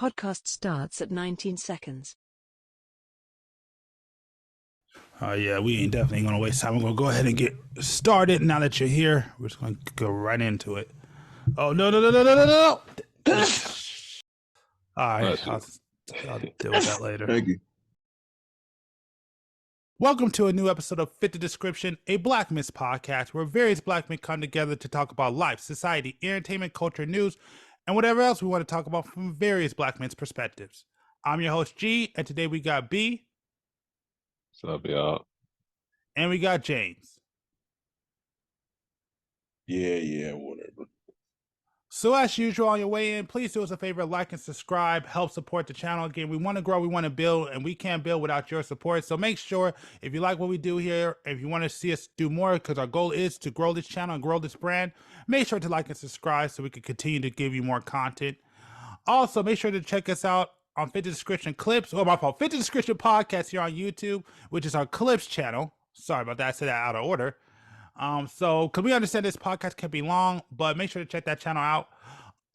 Podcast starts at 19 seconds. Yeah, we ain't definitely gonna waste time. We're gonna go ahead and get started. Now that you're here, we're just gonna go right into it. Oh no! All right, I'll deal with that later. Thank you. Welcome to a new episode of Fit the Description, a Black Men's podcast where various Black men come together to talk about life, society, entertainment, culture, news, and whatever else we want to talk about from various Black men's perspectives. I'm your host G, and today we got B. What's up, y'all? And we got James. Yeah, whatever. So as usual, on your way in, please do us a favor, like and subscribe, help support the channel. Again, we want to grow, we want to build, and we can't build without your support. So make sure, if you like what we do here, if you want to see us do more, because our goal is to grow this channel and grow this brand, make sure to like and subscribe so we can continue to give you more content. Also, make sure to check us out on Fit the Description Clips, Fit the Description Podcast here on YouTube, which is our Clips channel. Sorry about that, I said that out of order. So, because we understand this podcast can be long, but make sure to check that channel out.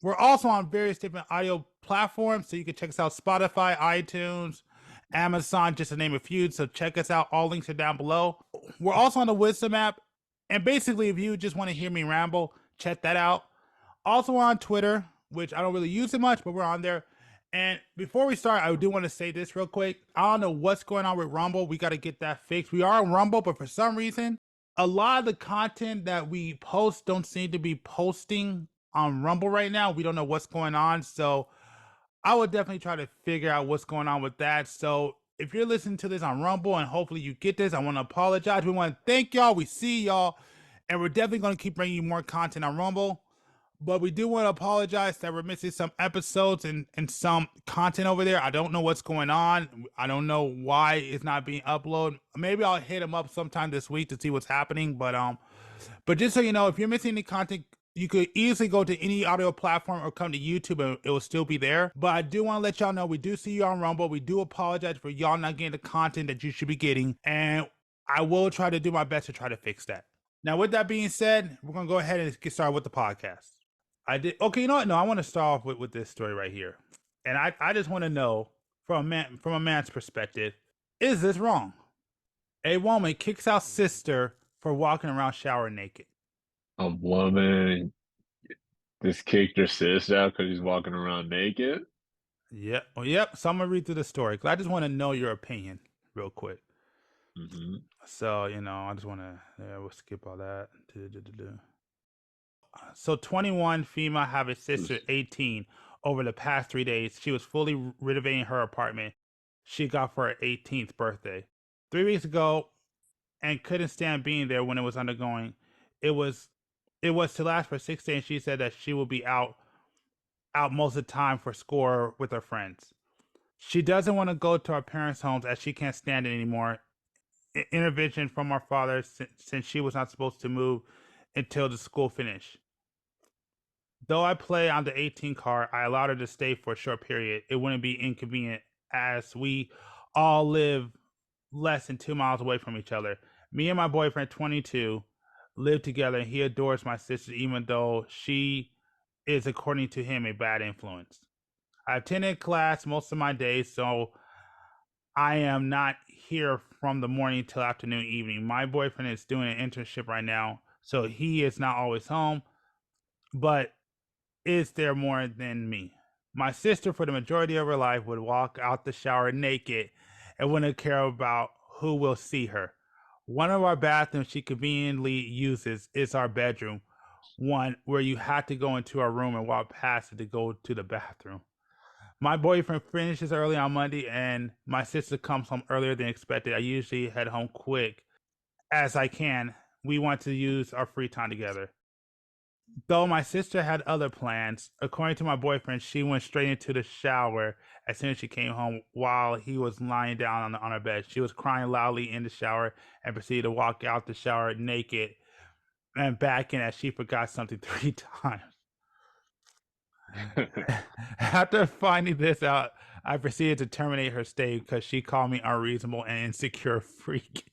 We're also on various different audio platforms, so you can check us out: Spotify, iTunes, Amazon, just to name a few. So check us out. All links are down below. We're also on the Wisdom app, and basically, if you just want to hear me ramble, check that out. Also, we're on Twitter, which I don't really use it much, but we're on there. And before we start, I do want to say this real quick. I don't know what's going on with Rumble. We got to get that fixed. We are on Rumble, but for some reason, a lot of the content that we post don't seem to be posting on Rumble right now. We don't know what's going on. So I would definitely try to figure out what's going on with that. So if you're listening to this on Rumble and hopefully you get this, I want to apologize. We want to thank y'all. We see y'all. And we're definitely going to keep bringing you more content on Rumble. But we do want to apologize that we're missing some episodes and some content over there. I don't know what's going on. I don't know why it's not being uploaded. Maybe I'll hit them up sometime this week to see what's happening. But just so you know, if you're missing any content, you could easily go to any audio platform or come to YouTube and it will still be there. But I do want to let y'all know we do see you on Rumble. We do apologize for y'all not getting the content that you should be getting. And I will try to do my best to try to fix that. Now, with that being said, we're going to go ahead and get started with the podcast. Okay, you know what? No, I want to start off with this story right here. And I just want to know from a man's perspective, is this wrong? A woman kicks out sister for walking around shower naked. A woman just kicked her sister out because she's walking around naked? Yep. Well, yep. So I'm going to read through the story because I just want to know your opinion real quick. Mm-hmm. So, I just want to, we'll skip all that. So 21 female have a sister 18. Over the past 3 days, she was fully renovating her apartment she got for her 18th birthday. 3 weeks ago, and couldn't stand being there when it was undergoing. It was to last for 6 days. She said that she will be out most of the time for school with her friends. She doesn't want to go to her parents' homes as she can't stand it anymore. Intervention from our father since she was not supposed to move until the school finished. Though I play on the 18 car, I allowed her to stay for a short period. It wouldn't be inconvenient as we all live less than 2 miles away from each other. Me and my boyfriend, 22, live together, and he adores my sister even though she is, according to him, a bad influence. I attended class most of my days, so I am not here from the morning till afternoon, evening. My boyfriend is doing an internship right now, so he is not always home, but is there more than me. My sister, for the majority of her life, would walk out the shower naked and wouldn't care about who will see her. One of our bathrooms she conveniently uses is our bedroom, one where you have to go into our room and walk past it to go to the bathroom. My boyfriend finishes early on Monday, and my sister comes home earlier than expected. I usually head home quick as I can. We want to use our free time together. Though my sister had other plans, according to my boyfriend, she went straight into the shower as soon as she came home while he was lying down on her bed. She was crying loudly in the shower and proceeded to walk out the shower naked and back in as she forgot something 3 times. After finding this out, I proceeded to terminate her stay because she called me unreasonable and insecure freak.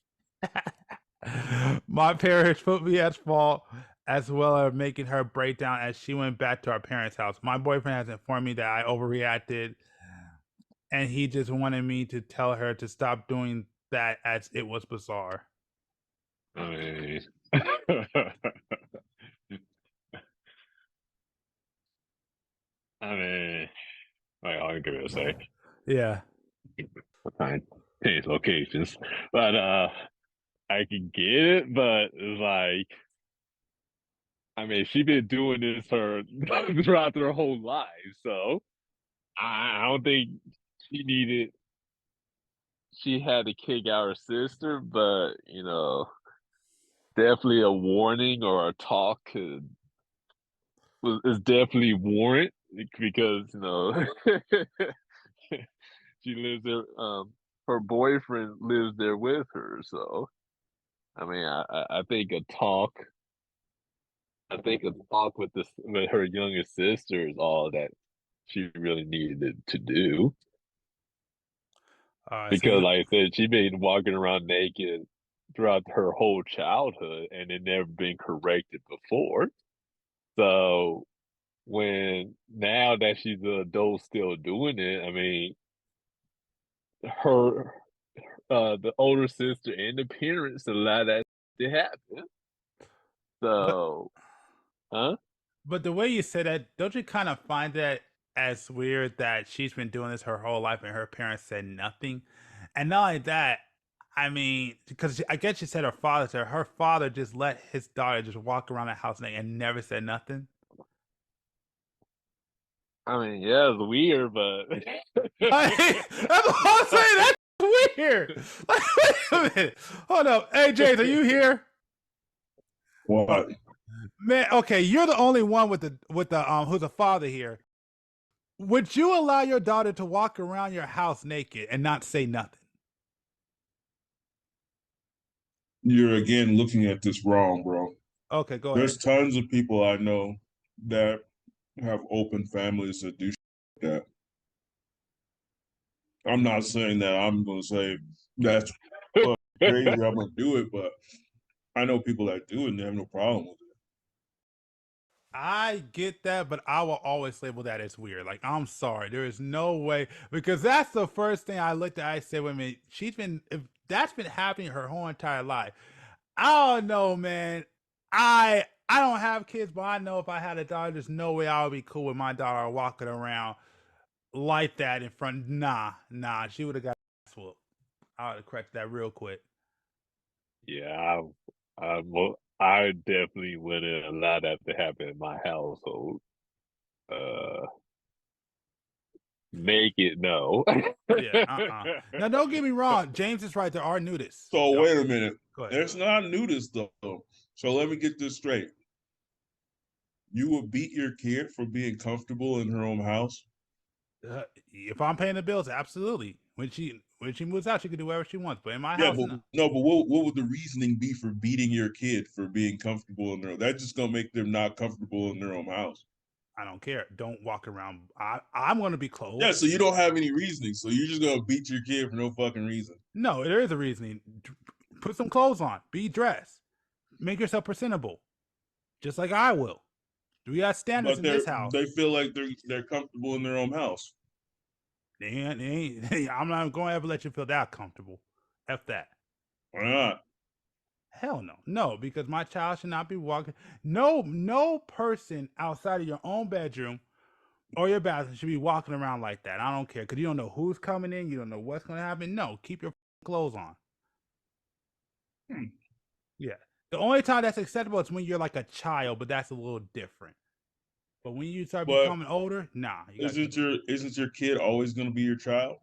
My parents put me at fault as well as making her break down as she went back to our parents' house. My boyfriend has informed me that I overreacted, and he just wanted me to tell her to stop doing that as it was bizarre. I mean, I mean, like, I'll give it a say. Yeah. Fine, change locations, but I can get it, but it's like, I mean, she been doing this her throughout her whole life, so I don't think she needed. She had to kick out her sister, but definitely a warning or a talk is definitely warrant because she lives there. Her boyfriend lives there with her, so I mean, I think a talk. I think a talk with her youngest sister is all that she really needed to do. So Because, like I said, she been walking around naked throughout her whole childhood, and it never been corrected before. So when now that she's an adult still doing it, I mean, her the older sister and the parents allow that to happen. but So, huh? but the way you say that, don't you kind of find that as weird that she's been doing this her whole life and her parents said nothing? And not only that, I mean, because I guess she said her father said her father just let his daughter just walk around the house and never said nothing. I mean, yeah, it's weird, but That's what I'm saying. That's weird. Like, wait a minute. Hold up. Hey, James, are you here? Oh, What? man, okay, you're the only one with the who's a father here. Would you allow your daughter to walk around your house naked and not say nothing? You're again looking at this wrong, bro. Okay, go ahead. There's tons of people I know that have open families that do like that. I'm not saying that I'm going to say that's crazy. I'm going to do it, but I know people that do it and they have no problem with it. I get that, but I will always label that as weird. Like, I'm sorry, there is no way because that's the first thing I looked at. I said, "Wait a minute, she's been if that's been happening her whole entire life." I don't know, man. I don't have kids, but I know if I had a daughter, there's no way I would be cool with my daughter walking around like that in front. Nah, she would have got whooped. I would have corrected that real quick. yeah, I definitely wouldn't allow that to happen in my household. Uh, make it no. Yeah, Now, don't get me wrong. James is right. There are nudists. So wait a minute. Go ahead. It's not nudist though. So let me get this straight. You would beat your kid for being comfortable in her own house? If I'm paying the bills, absolutely. When she moves out, she can do whatever she wants. But in my Yeah, house, but no. no, but what would the reasoning be for beating your kid for being comfortable in their own? That's just gonna make them not comfortable in their own house. I don't care. Don't walk around. I'm going to be clothed. Yeah, so you don't have any reasoning. So you're just gonna beat your kid for no fucking reason. No, there is a reasoning. Put some clothes on. Be dressed. Make yourself presentable, just like I will. We got standards But in this house. they feel like they're comfortable in their own house. I'm not going to ever let you feel that comfortable. F that. Why not? Hell no. No, because my child should not be walking. No person outside of your own bedroom or your bathroom should be walking around like that. I don't care because you don't know who's coming in. You don't know what's going to happen. No, keep your clothes on. Yeah. The only time that's acceptable is when you're like a child, but that's a little different. But when you start But becoming older, nah. isn't your kid always gonna be your child?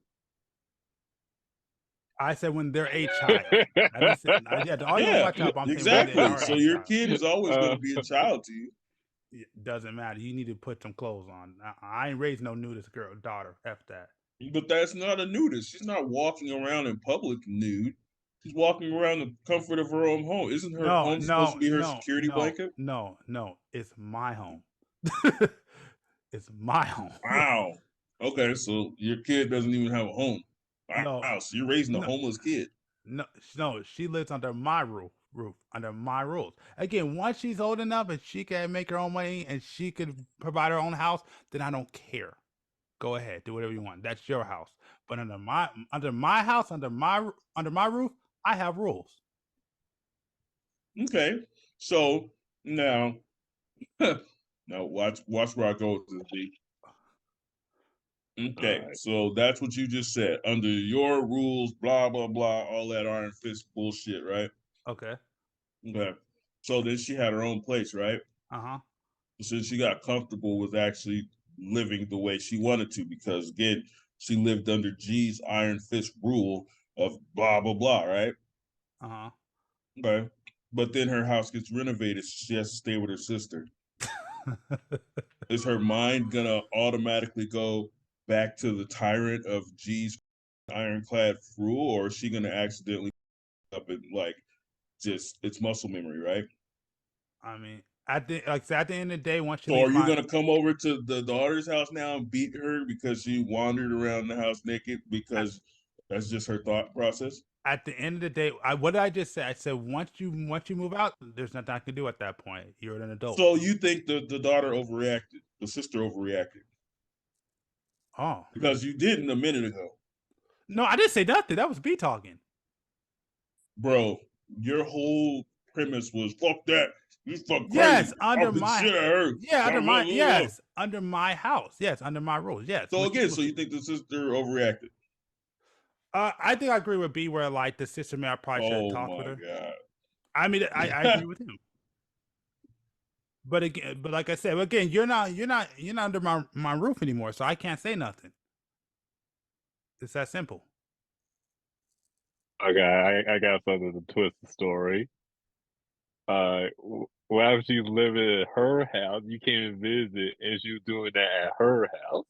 I said when they're a child. I didn't say yeah, they're always gonna Yeah, watch out, but I'm saying when they exactly. are So a your child. kid is always gonna be a child to you. It doesn't matter. You need to put some clothes on. I ain't raised no nudist girl daughter. F that. But that's not a nudist. She's not walking around in public nude. She's walking around the comfort of her own home. Isn't her No, home supposed to no, be her no, security no, blanket? no. It's my home. It's my home. Wow. Okay, so your kid doesn't even have a home. No, Wow, so you're raising a no, homeless kid. no. She lives under my roof. roof, under my rules. Again, once she's old enough and she can make her own money and she could provide her own house, then I don't care. Go ahead, do whatever you want. That's your house. But under my house, under my roof, I have rules. Okay, so now, now watch where I go with this. B. Okay, Right. so that's what you just said. Under your rules, blah blah blah, all that iron fist bullshit, right? Okay. Okay. So then she had her own place, right? Uh-huh. So she got comfortable with actually living the way she wanted to, because again, she lived under G's iron fist rule of blah blah blah, right? Uh-huh. Okay. But then her house gets renovated, so she has to stay with her sister. Is her mind gonna automatically go back to the tyrant of G's ironclad rule, or is she gonna accidentally up and like just it's muscle memory, right? I mean, at the end of the day, once she So leaves are you my gonna come over to the daughter's house now and beat her because she wandered around the house naked, because that's just her thought process? at the end of the day, what did I just say? I said once you move out, there's nothing I can do at that point. You're an adult. So you think the daughter overreacted, the sister overreacted? Oh. Because you didn't a minute ago. No, I didn't say nothing. That was B talking. Bro, your whole premise was fuck that. You fuck crazy. Yes, under I'll beat the my shit out of her. yeah, under Blah, my blah, blah, yes, under my house. Yes, under my rules. Yes. So Which- again, so you think the sister overreacted? I think I agree with B where like the sister man probably should have Oh talked with my her. god. I mean, I agree with him. But again, but like I said, again, you're not under my roof anymore, so I can't say nothing. It's that simple. Okay, I got something to twist the story. Well, if she's living at her house, you can't visit, and she's doing that at her house.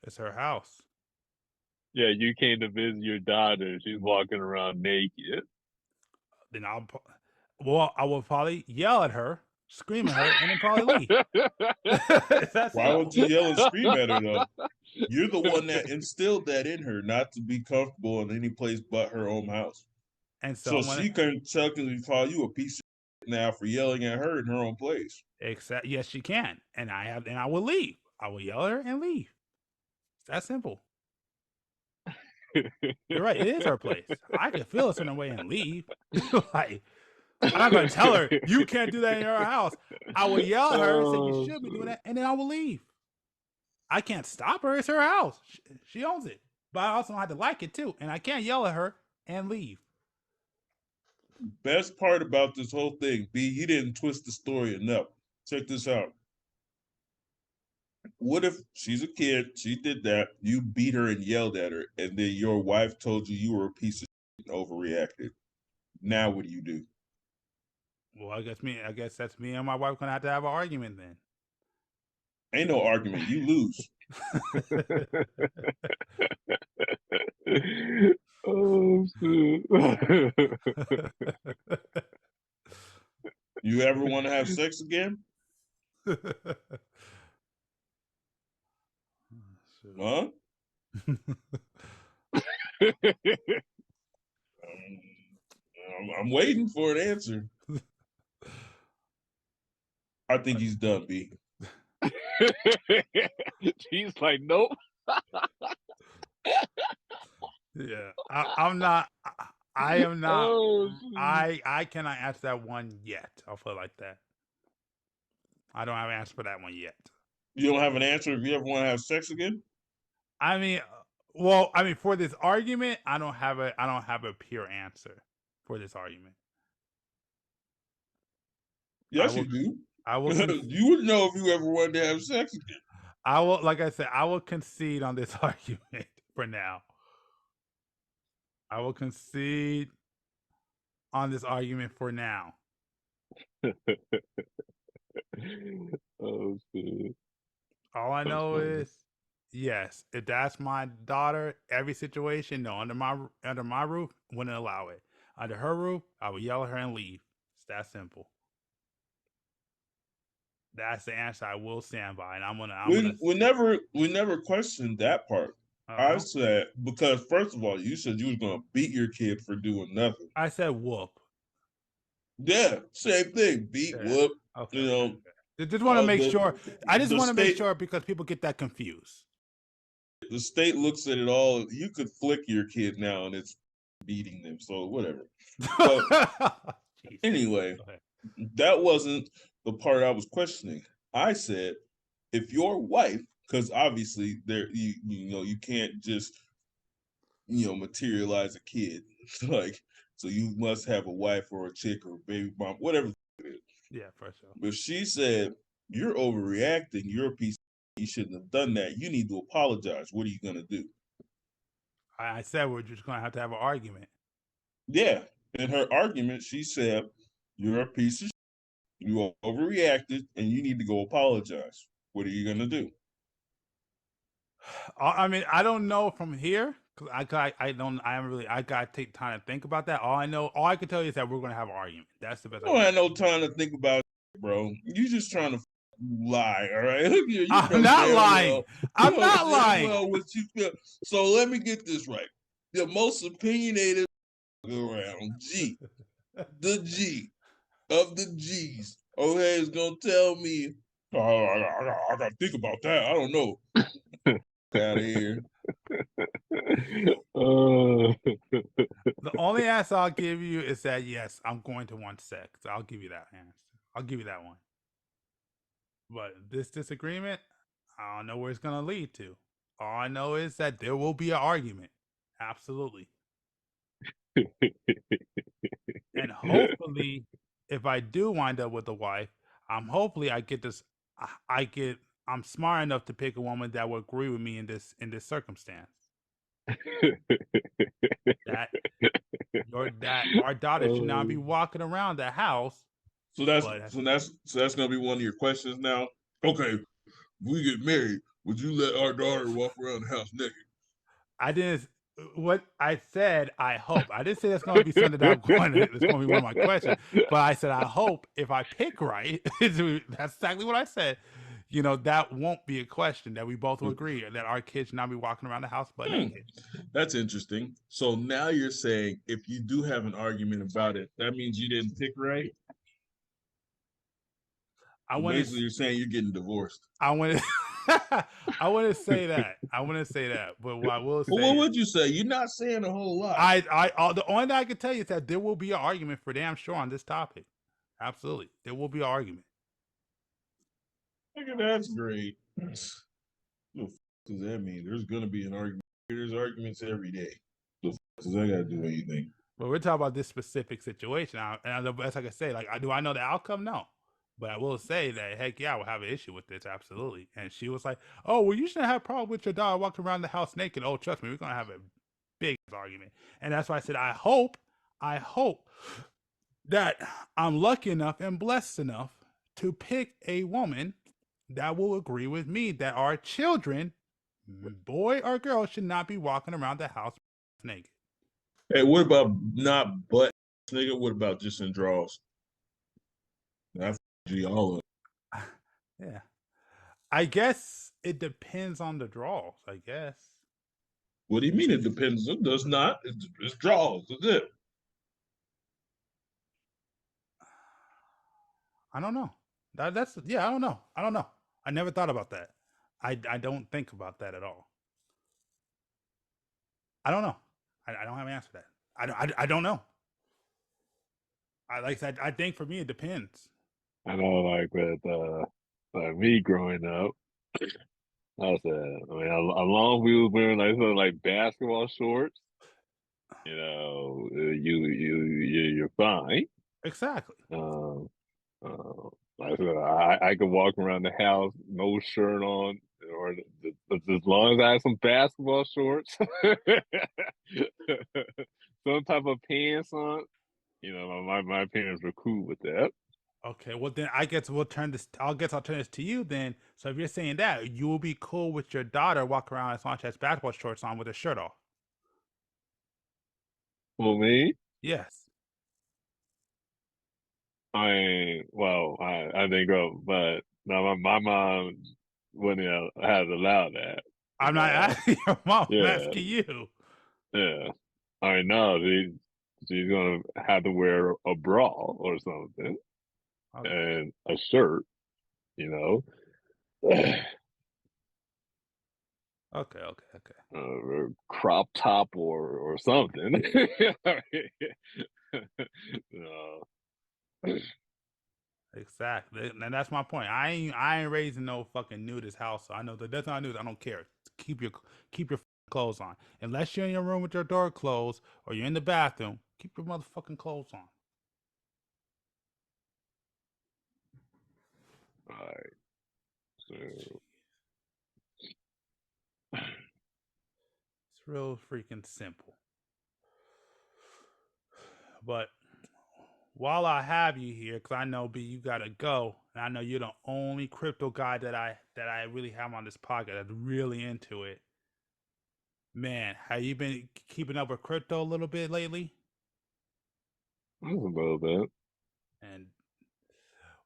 It's her house. Yeah, you came to visit your daughter. She's walking around naked. Then I will probably yell at her, scream at her, and then probably leave. Why would you yell and scream at her though? You're the one that instilled that in her, not to be comfortable in any place but her own house. And So she can technically call you a piece of shit now for yelling at her in her own place. Except yes, she can, and I will leave. I will yell at her and leave. It's that simple. You're right. It is her place. I can feel a certain way and leave. Like I'm not going to tell her you can't do that in your house. I will yell at her and say you should be doing that, and then I will leave. I can't stop her. It's her house. She owns it. But I also have to like it too, and I can't yell at her and leave. Best part about this whole thing, B, you didn't twist the story enough. Check this out. What if she's a kid, she did that, you beat her and yelled at her, and then your wife told you were a piece of shit and overreacted? Now what do you do? Well, I guess that's me and my wife gonna have to have an argument then. Ain't no argument. You lose. Oh shit. You ever want to have sex again? Huh? I'm waiting for an answer. I think he's done, B. She's like, nope. Yeah, I'm not. I am not. Oh, I cannot answer that one yet. I'll put it like that. I don't have an answer for that one yet. You don't have an answer if you ever want to have sex again? I mean, well, I mean, for this argument, I don't have a pure answer for this argument. Yes, you do. I will. You would know if you ever wanted to have sex again. I will, like I said, I will concede on this argument for now. I will concede on this argument for now. Oh shit. All I know is, yes, if that's my daughter, every situation, no, under my roof, wouldn't allow it. Under her roof, I would yell at her and leave. It's that simple. That's the answer I will stand by, and we never questioned that part. I said, because first of all, you said you was gonna beat your kid for doing nothing. I said whoop. Yeah, same thing. Beat, Yeah. whoop. Okay. You know, okay. Just want to make sure. I just the want to make state- sure because people get that confused. the state looks at it all. You could flick your kid now, and it's beating them. So whatever. But anyway, that wasn't the part I was questioning. I said, if your wife, because obviously there, you know, you can't just materialize a kid like, so you must have a wife or a chick or a baby mom, whatever it is. Yeah, for sure. But she said, you're overreacting. You're a piece. You shouldn't have done that. You need to apologize. What are you gonna do? I said we're just gonna have an argument. Yeah. In her argument, she said, you're a piece of shit. You overreacted and you need to go apologize. What are you gonna do? I mean, I don't know from here. Cause I gotta take time to think about that. All I can tell you is that we're gonna have an argument. That's the best. I don't have no time to think about it, bro. You just trying to lie, all right? You I'm not lying. I'm not lying. Well, what you feel. So let me get this right. The most opinionated around G, the G of the G's, okay, is gonna tell me, oh, I gotta think about that. I don't know. Out of here. The only answer I'll give you is that yes, I'm going to want sex. I'll give you that answer. I'll give you that one. But this disagreement, I don't know where it's gonna lead to. All I know is that there will be an argument. Absolutely. And hopefully, if I do wind up with a wife, hopefully I get this. I'm smart enough to pick a woman that will agree with me in this circumstance. that our daughter should not be walking around the house. So that's gonna be one of your questions now. Okay, if we get married, would you let our daughter walk around the house naked? I didn't. What I said, I hope. I didn't say that's going to be something that it's going to be one of my questions. But I said, I hope if I pick right, that's exactly what I said. You know, that won't be a question, that we both will agree that our kids should not be walking around the house butt naked. That's interesting. So now you're saying if you do have an argument about it, that means you didn't pick right? Basically, you're saying you're getting divorced. I want to say that. I want to say that. But what I will say, what would you say? You're not saying a whole lot. The only thing I can tell you is that there will be an argument for damn sure on this topic. Absolutely, there will be an argument. That's great. What the f does that mean? There's gonna be an argument. There's arguments every day. The f does that got to do anything? But we're talking about this specific situation, and as like I say, like, do I know the outcome? No. But I will say that, heck yeah, I will have an issue with this, absolutely. And she was like, oh, well, you shouldn't have a problem with your dog walking around the house naked. Oh, trust me, we're going to have a big argument. And that's why I said, I hope that I'm lucky enough and blessed enough to pick a woman that will agree with me that our children, boy or girl, should not be walking around the house naked. Hey, what about not butt nigga? What about just in drawers? All of yeah. I guess it depends on the draws, I guess. What do you mean it depends? It does not. It's draws. That's it. I don't know. I don't know. I don't know. I never thought about that. I don't think about that at all. I don't know. I don't have an answer for that. I don't know. I think for me it depends. I know, like with like me growing up, I said, I mean, as long as we was wearing like basketball shorts, you know, you're fine. Exactly. Like I said, I could walk around the house no shirt on, or as long as I have some basketball shorts, some type of pants on. You know, my parents were cool with that. Okay, well then I guess I'll turn this to you then. So if you're saying that, you will be cool with your daughter walking around as long as she has basketball shorts on with a shirt off. For me? Yes. I didn't go, but no, my mom wouldn't have allowed that. I'm not asking your mom, I'm asking you. Yeah. I know she's gonna have to wear a bra or something Okay. and a shirt, you know. Okay. Crop top or something. uh, Exactly, and that's my point. I ain't raising no fucking nudist house. So I know that's not nude. I don't care. Keep your clothes on. Unless you're in your room with your door closed or you're in the bathroom, keep your motherfucking clothes on. all right. So It's real freaking simple. But while I have you here, because I know B, you gotta go, and I know you're the only crypto guy that I really have on this podcast that's really into it. Man, have you been keeping up with crypto a little bit lately? that's a little bit. And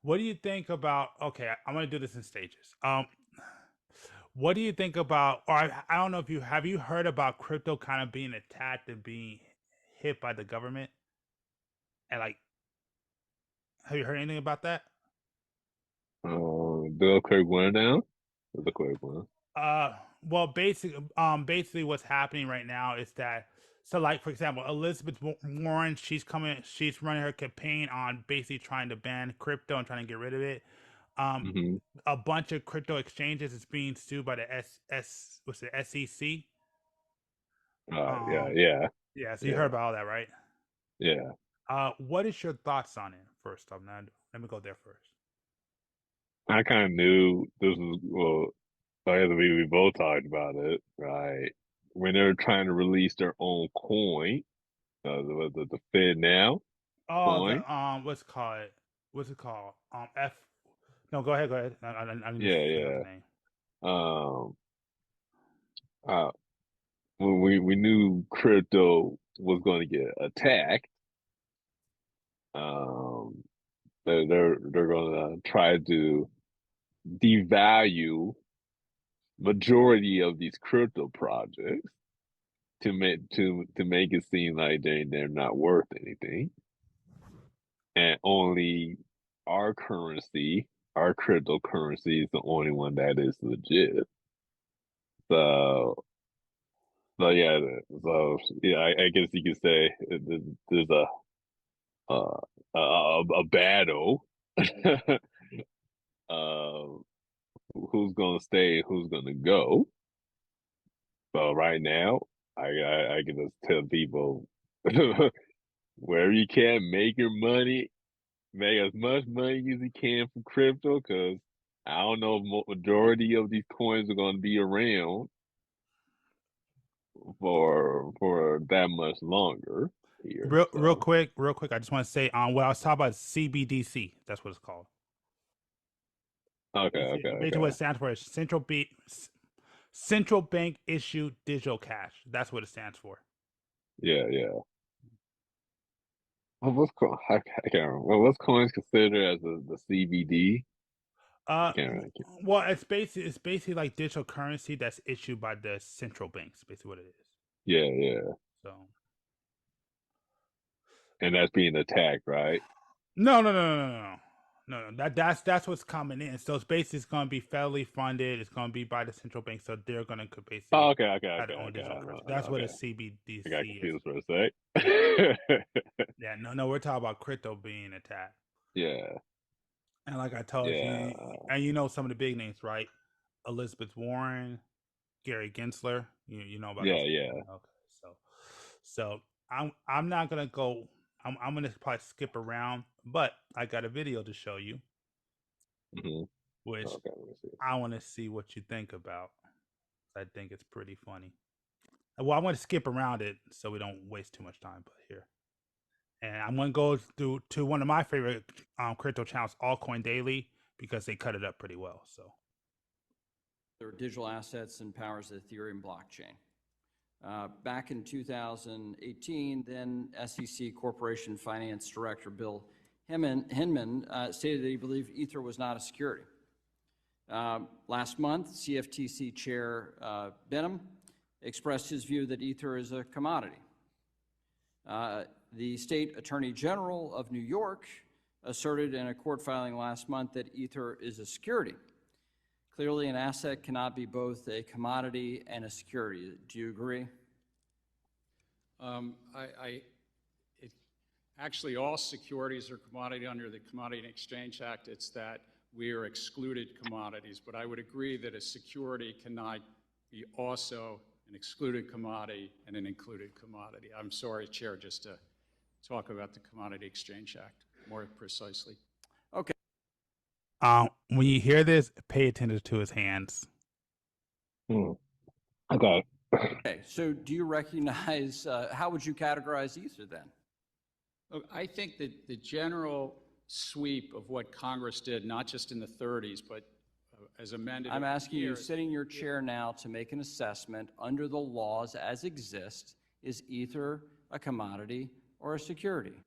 what do you think about? Okay, I'm gonna do this in stages. What do you think about? Or I don't know if you have you heard about crypto kind of being attacked and being hit by the government, and like, have you heard anything about that? The quick one down. The quick one. Well, basically, what's happening right now is that, so like for example, Elizabeth Warren, she's running her campaign on basically trying to ban crypto and trying to get rid of it. Um, Mm-hmm. a bunch of crypto exchanges is being sued by the what's the SEC. Yeah, Um, yeah, yeah, so you heard yeah, about all that, right? yeah. What is your thoughts on it? First off, now let me go there first. I kind of knew this was well. I guess we both talked about it, right? When they're trying to release their own coin, the Fed now Oh, coin. the what's it called? What's it called? F. No, go ahead, go ahead. I didn't Yeah, figure out yeah. the name. Um, uh, when we knew crypto was going to get attacked, um, they're going to try to devalue majority of these crypto projects to make it seem like they're not worth anything, and only our currency, our cryptocurrency, is the only one that is legit. So so yeah, I guess you could say there's uh, a battle. uh, who's gonna stay, who's gonna go? So right now, I can just tell people wherever you can, make your money, make as much money as you can from crypto, because I don't know if majority of these coins are going to be around for that much longer here. Real So quick, real quick. I just want to say, what I was talking about is CBDC. That's what it's called. Basically, what okay. it stands for is Central Bank Issued Digital Cash. That's what it stands for. Yeah, yeah. I can't remember. Well, what's coins considered as the CBD? Uh, Can't really. well, it's basically like digital currency that's issued by the central banks. Basically, what it is. Yeah, yeah. So And that's being attacked, right? no. That's what's coming in. So it's going to be federally funded. It's going to be by the central bank. So they're going to Oh, basically have their own okay. digital I know, currency. That's what a okay. I got CBDC is. confused for a sec. Yeah, no, we're talking about crypto being attacked. Yeah, And like I told yeah, you, and you know some of the big names, right? Elizabeth Warren, Gary Gensler. You know about those yeah, people. yeah. Okay, so I'm not gonna go. I'm gonna probably skip around, but I got a video to show you, Hmm. which Okay, let me see. I want to see what you think about. I think it's pretty funny. Well, I want to skip around it so we don't waste too much time. But here, and I'm gonna go through to one of my favorite crypto channels, Altcoin Daily, because they cut it up pretty well. So Their digital assets and powers the Ethereum blockchain. Back in 2018, then SEC Corporation Finance Director Bill Hinman stated that he believed Ether was not a security. Last month, CFTC Chair Benham expressed his view that Ether is a commodity. The State Attorney General of New York asserted in a court filing last month that Ether is a security. Clearly, an asset cannot be both a commodity and a security. Do you agree? Actually, all securities are commodity under the Commodity and Exchange Act. It's that we are excluded commodities. But I would agree that a security cannot be also an excluded commodity and an included commodity. I'm sorry, Chair, just to talk about the Commodity Exchange Act more precisely. Okay. When you hear this, pay attention to his hands. Okay. Okay, so do you recognize, how would you categorize Ether then? Look, I think that the general sweep of what Congress did, not just in the 30s, but as amended. I'm asking you, here, sitting in your chair now, to make an assessment under the laws as exist. Is Ether a commodity or a security?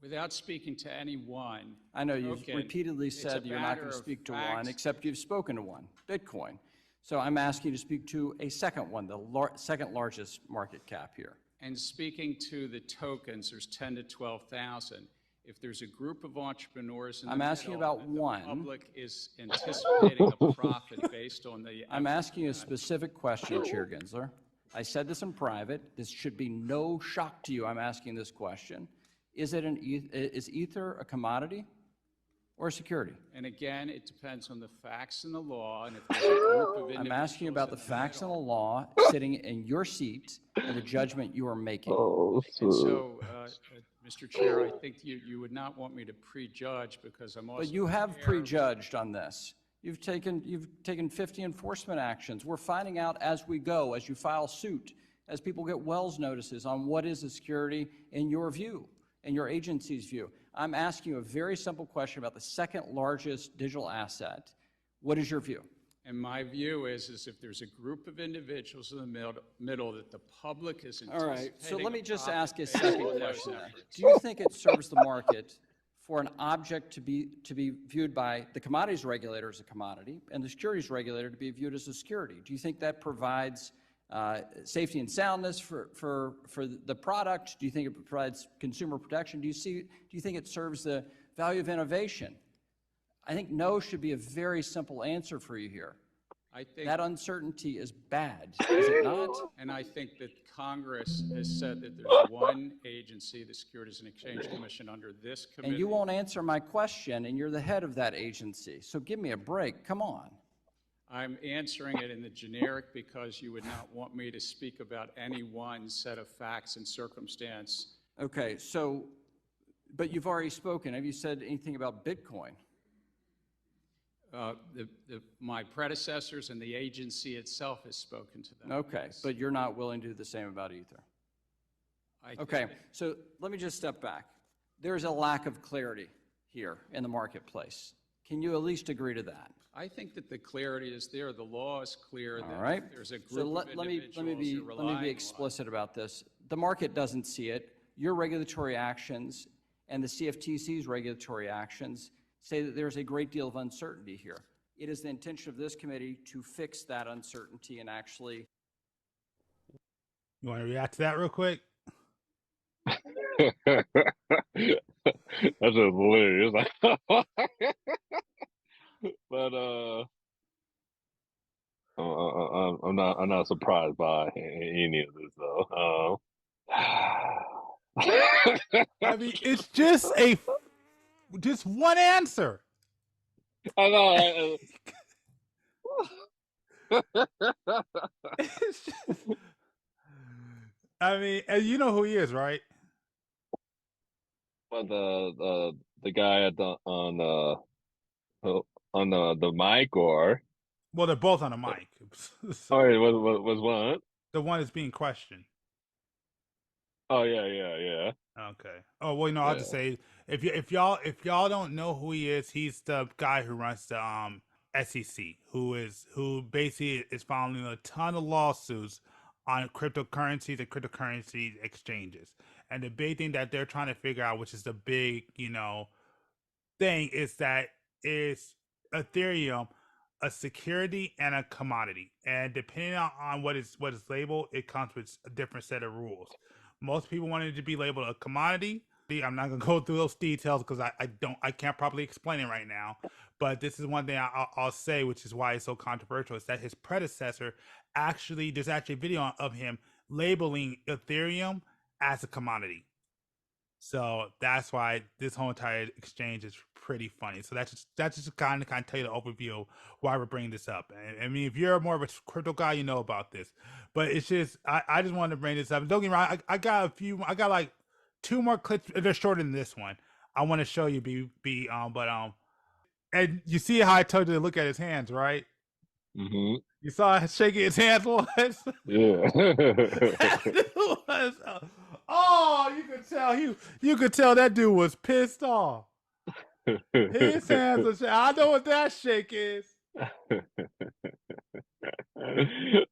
without speaking to any one. I know you've Okay. repeatedly It's said a you're not matter going to of speak to fact. one, except you've spoken to one, Bitcoin. So I'm asking you to speak to a second one, the second largest market cap here. And speaking to the tokens, there's 10 to 12,000. If there's a group of entrepreneurs in the I'm asking middle about and the one. public is anticipating a profit based on the. I'm asking you a specific question, Chair Gensler. I said this in private. This should be no shock to you. I'm asking this question. Is Ether a commodity or a security? And again, it depends on the facts and the law, and if there's a group of individuals. I'm asking you about the in facts and the middle. law sitting in your seat and the judgment you are making. And so, Mr. Chair, I think you would not want me to prejudge because I'm also. But you have aware- prejudged on this. You've taken 50 enforcement actions. We're finding out as we go, as you file suit, as people get Wells notices on what is a security in your view, in your agency's view. I'm asking you a very simple question about the second largest digital asset. What is your view? And my view is if there's a group of individuals in the middle that the public is All right, anticipating. so let me just profit ask a based second on those question then. efforts. Do you think it serves the market for an object to be viewed by the commodities regulator as a commodity and the securities regulator to be viewed as a security? Do you think that provides safety and soundness for the product? Do you think it provides consumer protection? Do you think it serves the value of innovation? I think no should be a very simple answer for you here. I think, That uncertainty is bad, is it not? and I think that Congress has said that there's one agency, the Securities and Exchange Commission, under this committee. And you won't answer my question, and you're the head of that agency. So give me a break. Come on. I'm answering it in the generic because you would not want me to speak about any one set of facts and circumstance. Okay, so, but you've already spoken. Have you said anything about Bitcoin? My predecessors and the agency itself has spoken to them. Okay, Yes. but you're not willing to do the same about Ether. I think Okay, that- so let me just step back. There's a lack of clarity here in the marketplace. Can you at least agree to that? I think that the clarity is there. The law is clear. All that right. if there's a So group of let me individuals be explicit about this. The market doesn't see it. Your regulatory actions and the CFTC's regulatory actions say that there's a great deal of uncertainty here. It is the intention of this committee to fix that uncertainty and actually. You want to react to that real quick? That's just hilarious. But I'm not surprised by any of this though. I mean, it's just one answer. I know. It's just, I mean, and you know who he is, right? But the guy at on the mic or Well, they're both on the mic. So oh, it was one. the one is being questioned. Oh yeah. Okay. Oh well, I'll just say if y'all don't know who he is, he's the guy who runs the SEC, who basically is filing a ton of lawsuits on cryptocurrencies and cryptocurrency exchanges. And the big thing that they're trying to figure out, which is the big thing, is that is Ethereum a security and a commodity, and depending on what is labeled, it comes with a different set of rules. Most people wanted it to be labeled a commodity. I'm not gonna go through those details because I can't properly explain it right now. But this is one thing I'll say, which is why it's so controversial, is that his predecessor there's actually a video of him labeling Ethereum as a commodity. So that's why this whole entire exchange is pretty funny. So that's just kind of tell you the overview of why we're bringing this up. And I mean, if you're more of a crypto guy, you know about this. But it's just I just wanted to bring this up. And don't get me wrong, I got like 2 more clips. They're shorter than this one. I want to show you, and you see how I told you to look at his hands, right? Mm-hmm. You saw how shaking his hands was. Yeah. Oh, you could tell that dude was pissed off. His hands are shaking. I know what that shake is.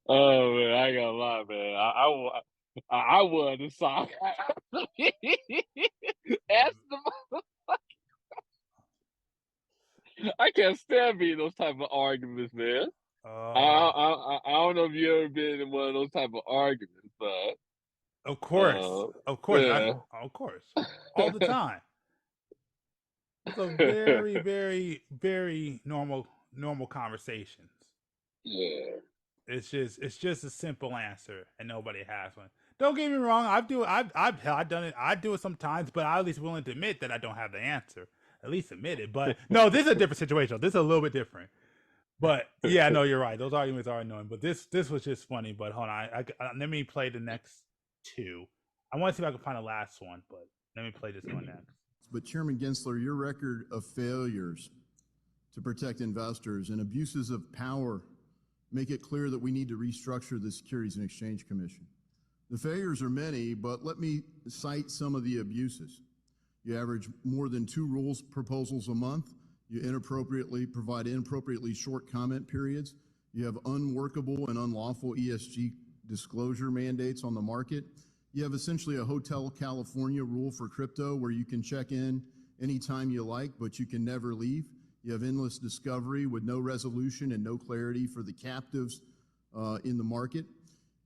Oh man, I ain't gonna lie, man. I won the song. Ask the I can't stand being those type of arguments, man. I don't know if you ever been in one of those type of arguments, but of course, yeah. of course, all the time. It's a very, very, very normal conversations. Yeah. It's just a simple answer, and nobody has one. Don't get me wrong. I've done it. I do it sometimes, but I'm at least willing to admit that I don't have the answer. At least admit it. But no, this is a different situation. This is a little bit different. But yeah, no, you're right. Those arguments are annoying. But this was just funny. But hold on, let me play the next 2. I want to see if I can find the last one, but let me play this one next. But Chairman Gensler, your record of failures to protect investors and abuses of power make it clear that we need to restructure the Securities and Exchange Commission. The failures are many, but let me cite some of the abuses. You average more than 2 rules proposals a month. You provide inappropriately short comment periods. You have unworkable and unlawful ESG disclosure mandates on the market. You have essentially a Hotel California rule for crypto where you can check in anytime you like, but you can never leave. You have endless discovery with no resolution and no clarity for the captives in the market.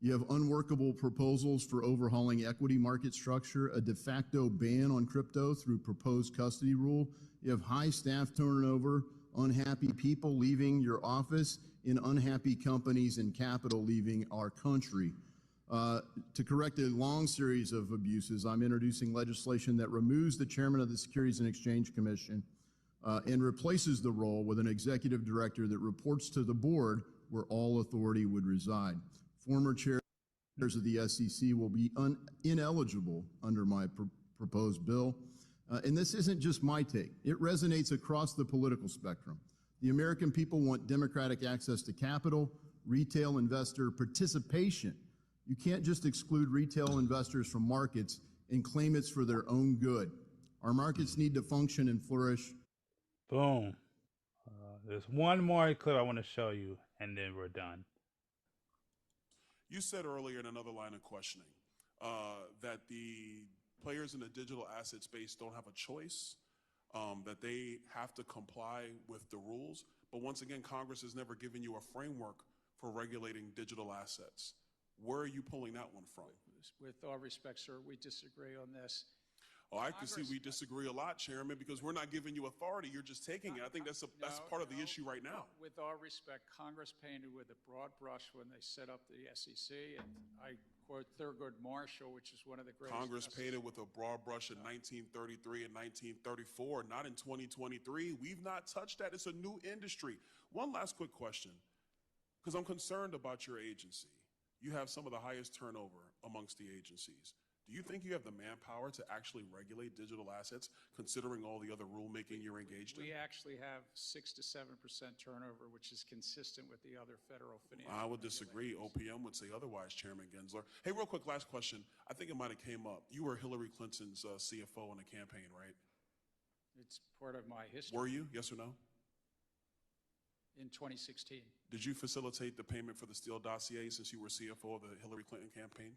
You have unworkable proposals for overhauling equity market structure, a de facto ban on crypto through proposed custody rule. You have high staff turnover, unhappy people leaving your office, and unhappy companies and capital leaving our country. To correct a long series of abuses, I'm introducing legislation that removes the chairman of the Securities and Exchange Commission and replaces the role with an executive director that reports to the board where all authority would reside. Former chairs of the SEC will be ineligible under my proposed bill. And this isn't just my take. It resonates across the political spectrum. The American people want democratic access to capital, retail investor participation. You can't just exclude retail investors from markets and claim it's for their own good. Our markets need to function and flourish. Boom. There's one more clip I want to show you, and then we're done. You said earlier in another line of questioning that the players in the digital asset space don't have a choice, that they have to comply with the rules. But once again, Congress has never given you a framework for regulating digital assets. Where are you pulling that one from? With all respect, sir, we disagree on this. Oh, I can see we disagree a lot, Chairman, because we're not giving you authority. You're just taking it. I think that's part of the issue right now. With all respect, Congress painted with a broad brush when they set up the SEC, and I quote Thurgood Marshall, which is one of the greatest. Congress painted with a broad brush in 1933 and 1934, not in 2023. We've not touched that. It's a new industry. One last quick question, because I'm concerned about your agency. You have some of the highest turnover amongst the agencies. Do you think you have the manpower to actually regulate digital assets, considering all the other rulemaking you're engaged in? We actually have 6 to 7% turnover, which is consistent with the other federal financial. I would disagree. OPM would say otherwise, Chairman Gensler. Hey, real quick, last question. I think it might have came up. You were Hillary Clinton's CFO in the campaign, right? It's part of my history. Were you? Yes or no? In 2016. Did you facilitate the payment for the Steele dossier since you were CFO of the Hillary Clinton campaign?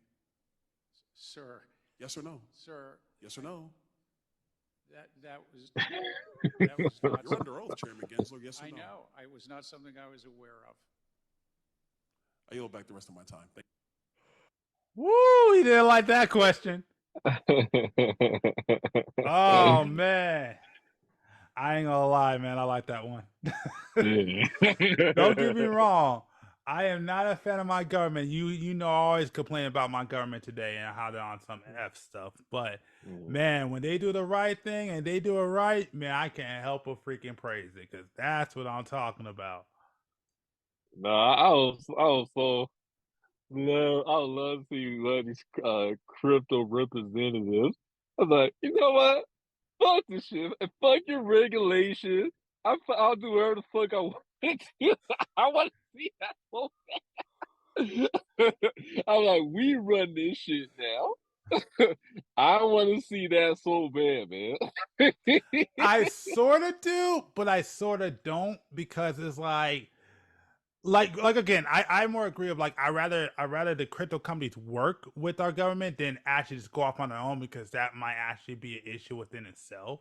Sir. Yes or no? Sir. Yes or no? That was not. You're under oath, Chairman Gensler. Yes or no? I know. It was not something I was aware of. I yield back the rest of my time. Thank you. Woo! He didn't like that question. Oh man, I ain't gonna lie, man. I like that one. Don't get me wrong. I am not a fan of my government. You know, I always complain about my government today and how they're on some F stuff. But man, when they do the right thing and they do it right, man, I can't help but freaking praise it because that's what I'm talking about. No, I was so love. I would love to see one of these crypto representatives. I was like, you know what? Fuck this shit. And fuck your regulation. I'll do whatever the fuck I want to do. I want to see that so bad. I'm like, we run this shit now. I want to see that so bad, man. I sort of do, but I sort of don't because it's like again, I more agree of like I rather the crypto companies work with our government than actually just go off on their own because that might actually be an issue within itself.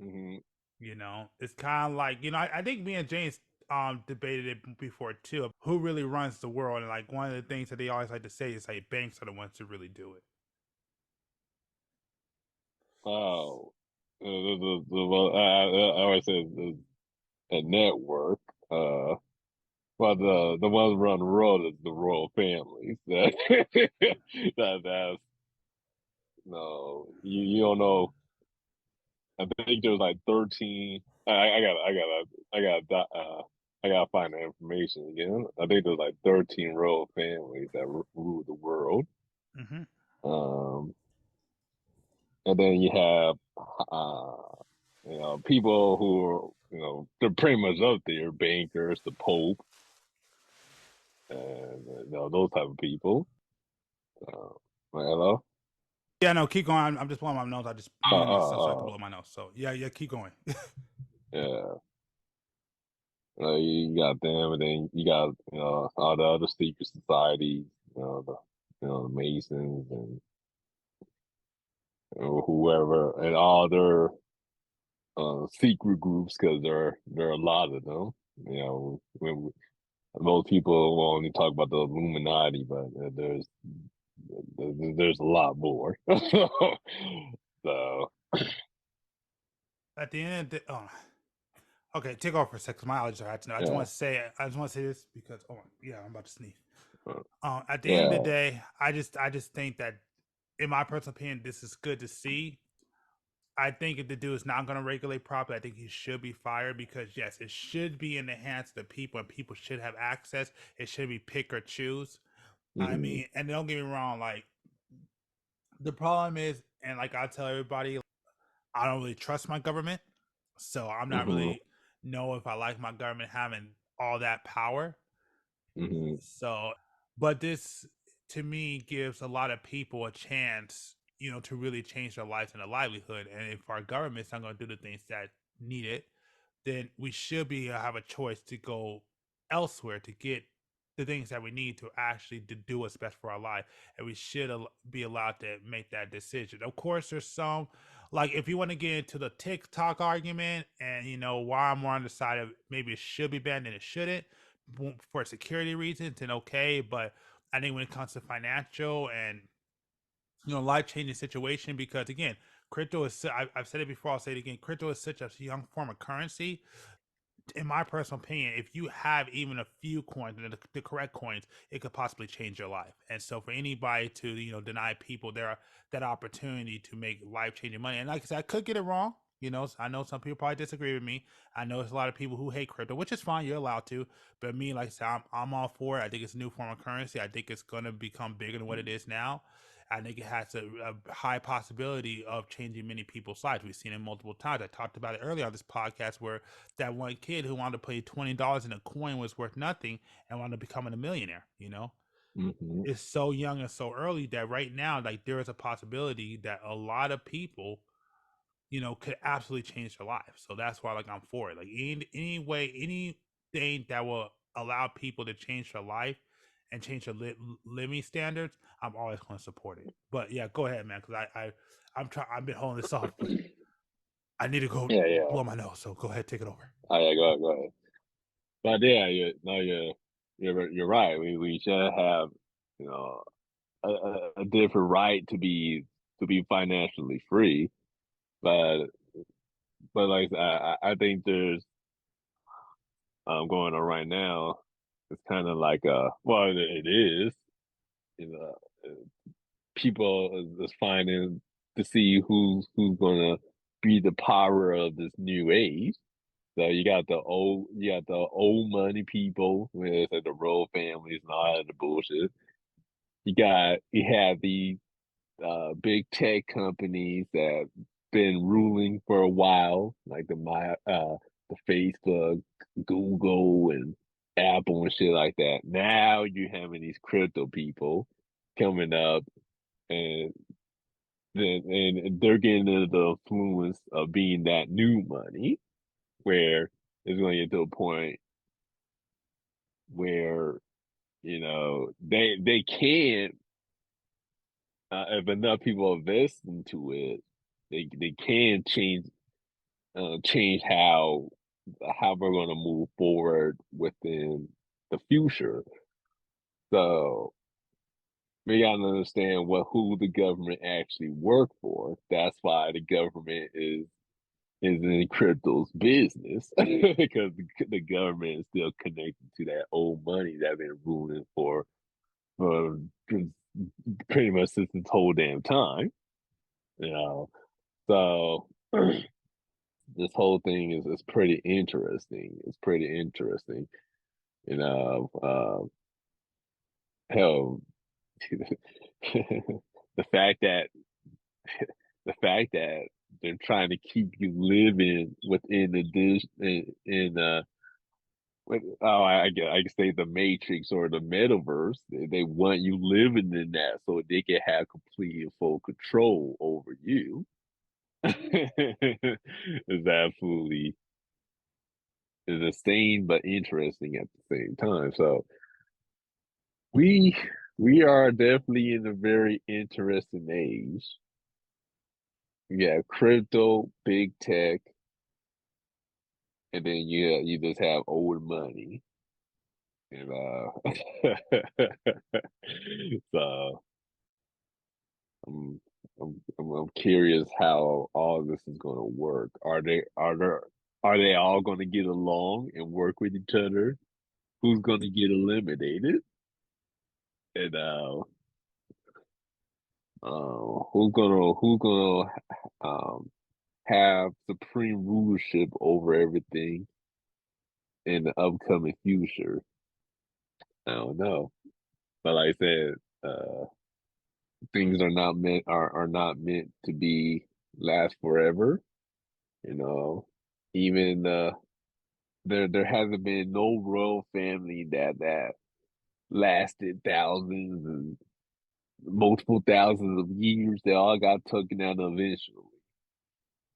Mm-hmm. You know, it's kind of like, you know, I think me and James debated it before too. Who really runs the world? And like one of the things that they always like to say is like banks are the ones who really do it. Oh, well, I always say a network. Well, the ones who run the world is the royal families. That's no, you don't know. I think there's like 13. I gotta find the information again. I think there's like 13 royal families that rule the world. Mm-hmm. And then you have people who are, they're pretty much up there, bankers, the Pope, and those type of people. Hello. Yeah, no, keep going. I'm just blowing my nose. I just blew my nose so I can blow my nose. So yeah, keep going. Yeah. You got them, and then you got all the other secret societies, the Masons and whoever, and all their secret groups, because there are a lot of them. Most people will only talk about the Illuminati, but there's a lot more. So At the end of the okay, take over for a second. My allergies are acting. I just want to say this because I'm about to sneeze. At the end of the day, I just think that, in my personal opinion, this is good to see. I think if the dude is not going to regulate properly, I think he should be fired because yes, it should be in the hands of the people and people should have access. It should be pick or choose. I mean, and don't get me wrong, like the problem is, and like I tell everybody, I don't really trust my government, so I'm not really know if I like my government having all that power. So, but this to me gives a lot of people a chance, to really change their lives and their livelihood. And if our government's not going to do the things that need it, then we should have a choice to go elsewhere to get the things that we need to actually to do what's best for our life, and we should be allowed to make that decision. Of course, there's some, like if you want to get into the TikTok argument, and why I'm more on the side of maybe it should be banned and it shouldn't for security reasons, then okay. But I think when it comes to financial and life-changing situation, because again, crypto is, I've said it before, I'll say it again, crypto is such a young form of currency. In my personal opinion, if you have even a few coins, the correct coins, it could possibly change your life. And so for anybody to deny people that opportunity to make life-changing money, and like I said, I could get it wrong. I know some people probably disagree with me. I know there's a lot of people who hate crypto, which is fine. You're allowed to. But me, like I said, I'm all for it. I think it's a new form of currency. I think it's going to become bigger than what it is now. I think it has a high possibility of changing many people's lives. We've seen it multiple times. I talked about it earlier on this podcast where that one kid who wanted to pay $20 in a coin was worth nothing and wanted to becoming a millionaire. It's so young and so early that right now, like there is a possibility that a lot of people could absolutely change their lives. So that's why, like, I'm for it. Like, any way, anything that will allow people to change their life and change their living standards, I'm always going to support it. But yeah, go ahead, man, because I've been holding this off, but I need to go blow my nose. So go ahead, take it over. Oh yeah, go ahead. But yeah, you're right. We should have, a different right to be financially free, but like I think there's going on right now. It's kind of like well, it is, you know, people is finding to see who's gonna be the power of this new age. So you got the old money people, where it's like the royal families and all that bullshit. You have these big tech companies that been ruling for a while, like the Facebook, Google, and Apple and shit like that. Now you're having these crypto people coming up, and they're getting into the influence of being that new money, where it's going to get to a point where they can't, if enough people invest into it, they can change how we're going to move forward within the future. So we got to understand who the government actually work for. That's why the government is in crypto's business, because the government is still connected to that old money that been ruling for pretty much since this whole damn time. You know, so this whole thing is pretty interesting. It's pretty interesting. You know, hell, the fact that the fact that they're trying to keep you living within the dish in I can say the Matrix or the metaverse. They want you living in that so they can have complete and full control over you. Is absolutely is insane but interesting at the same time. So we we are definitely in a very interesting age. Yeah, crypto, big tech, and then you just have old money. And so I'm, I'm curious how all this is going to work. Are they all going to get along and work with each other? Who's going to get eliminated? And who's gonna um have supreme rulership over everything in the upcoming future? I don't know, but like I said, uh, things are not meant to be last forever. You know, even there hasn't been no royal family that lasted thousands and multiple thousands of years. They all got taken out eventually.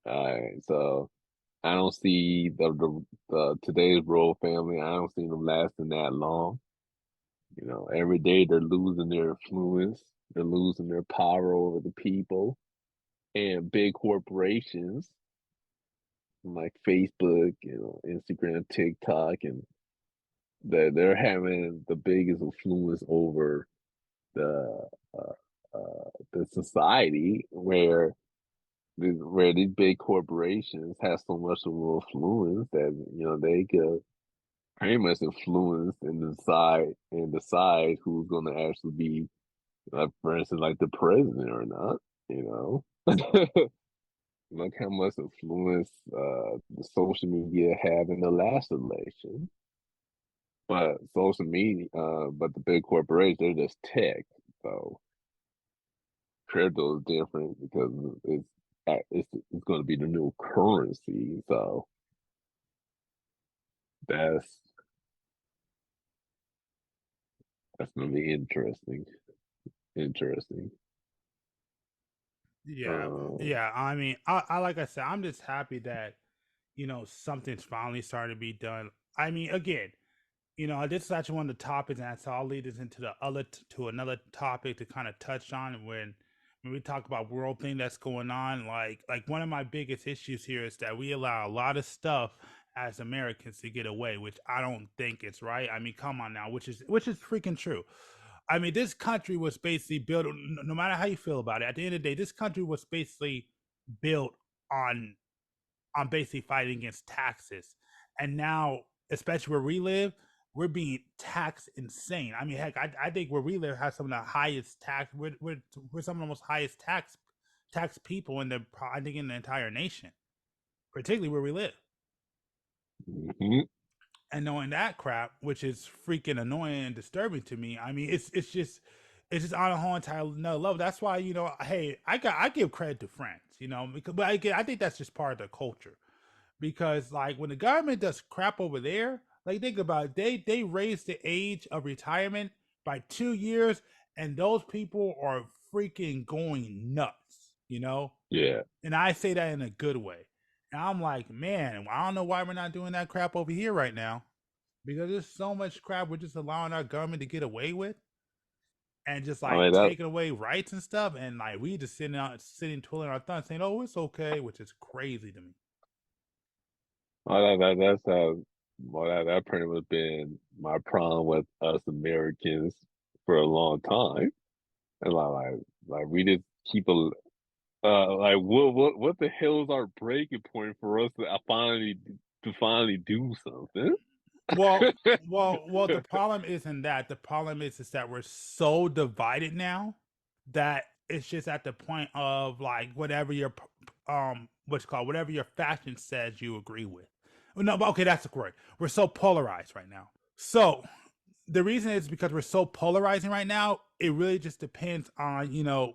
All right, so I don't see the today's royal family. I don't see them lasting that long. You know, every day they're losing their influence. They're losing their power over the people, and big corporations like Facebook, Instagram, TikTok, and they're having the biggest influence over the the society, where these big corporations have so much of an influence that they could pretty much influence and decide who's going to actually be, for instance, like the president or not. You know, look how much influence the social media had in the last election. But but the big corporations, they're just tech. So crypto is different because it's going to be the new currency. So that's that's going to be interesting. Interesting. Yeah, Uh, yeah. I mean, I like I said, I'm just happy that something's finally starting to be done. I mean, again, this is actually one of the topics, and so I'll lead us into to another topic to kind of touch on when we talk about world thing that's going on. Like one of my biggest issues here is that we allow a lot of stuff as Americans to get away, which I don't think it's right. I mean, come on now, which is freaking true. I mean, this country was basically built. No matter how you feel about it, at the end of the day, this country was basically built on basically fighting against taxes, and now, especially where we live, we're being taxed insane. I mean, heck, I think where we live has some of the highest tax. We're some of the most highest tax people in the I think in the entire nation, particularly where we live. Mm-hmm. And knowing that crap, which is freaking annoying and disturbing to me. I mean, it's just on a whole entire another level. That's why, hey, I give credit to France, because but I think that's just part of the culture. Because like when the government does crap over there, like think about it, they raised the age of retirement by 2 years, and those people are freaking going nuts. Yeah. And I say that in a good way. And I'm like, man, I don't know why we're not doing that crap over here right now. Because there's so much crap we're just allowing our government to get away with. And just I like mean that. taking away rights and stuff. And like we just sitting twiddling our thumbs saying, oh, it's okay, which is crazy to me. That's how. Well, that pretty much been my problem with us Americans for a long time, and like we just keep a like what the hell is our breaking point for us to finally do something? Well, the problem isn't that. The problem is that we're so divided now that it's just at the point of like whatever your whatever your fashion says you agree with. No, but okay, that's correct. We're so polarized right now. So the reason is because we're so polarizing right now. It really just depends on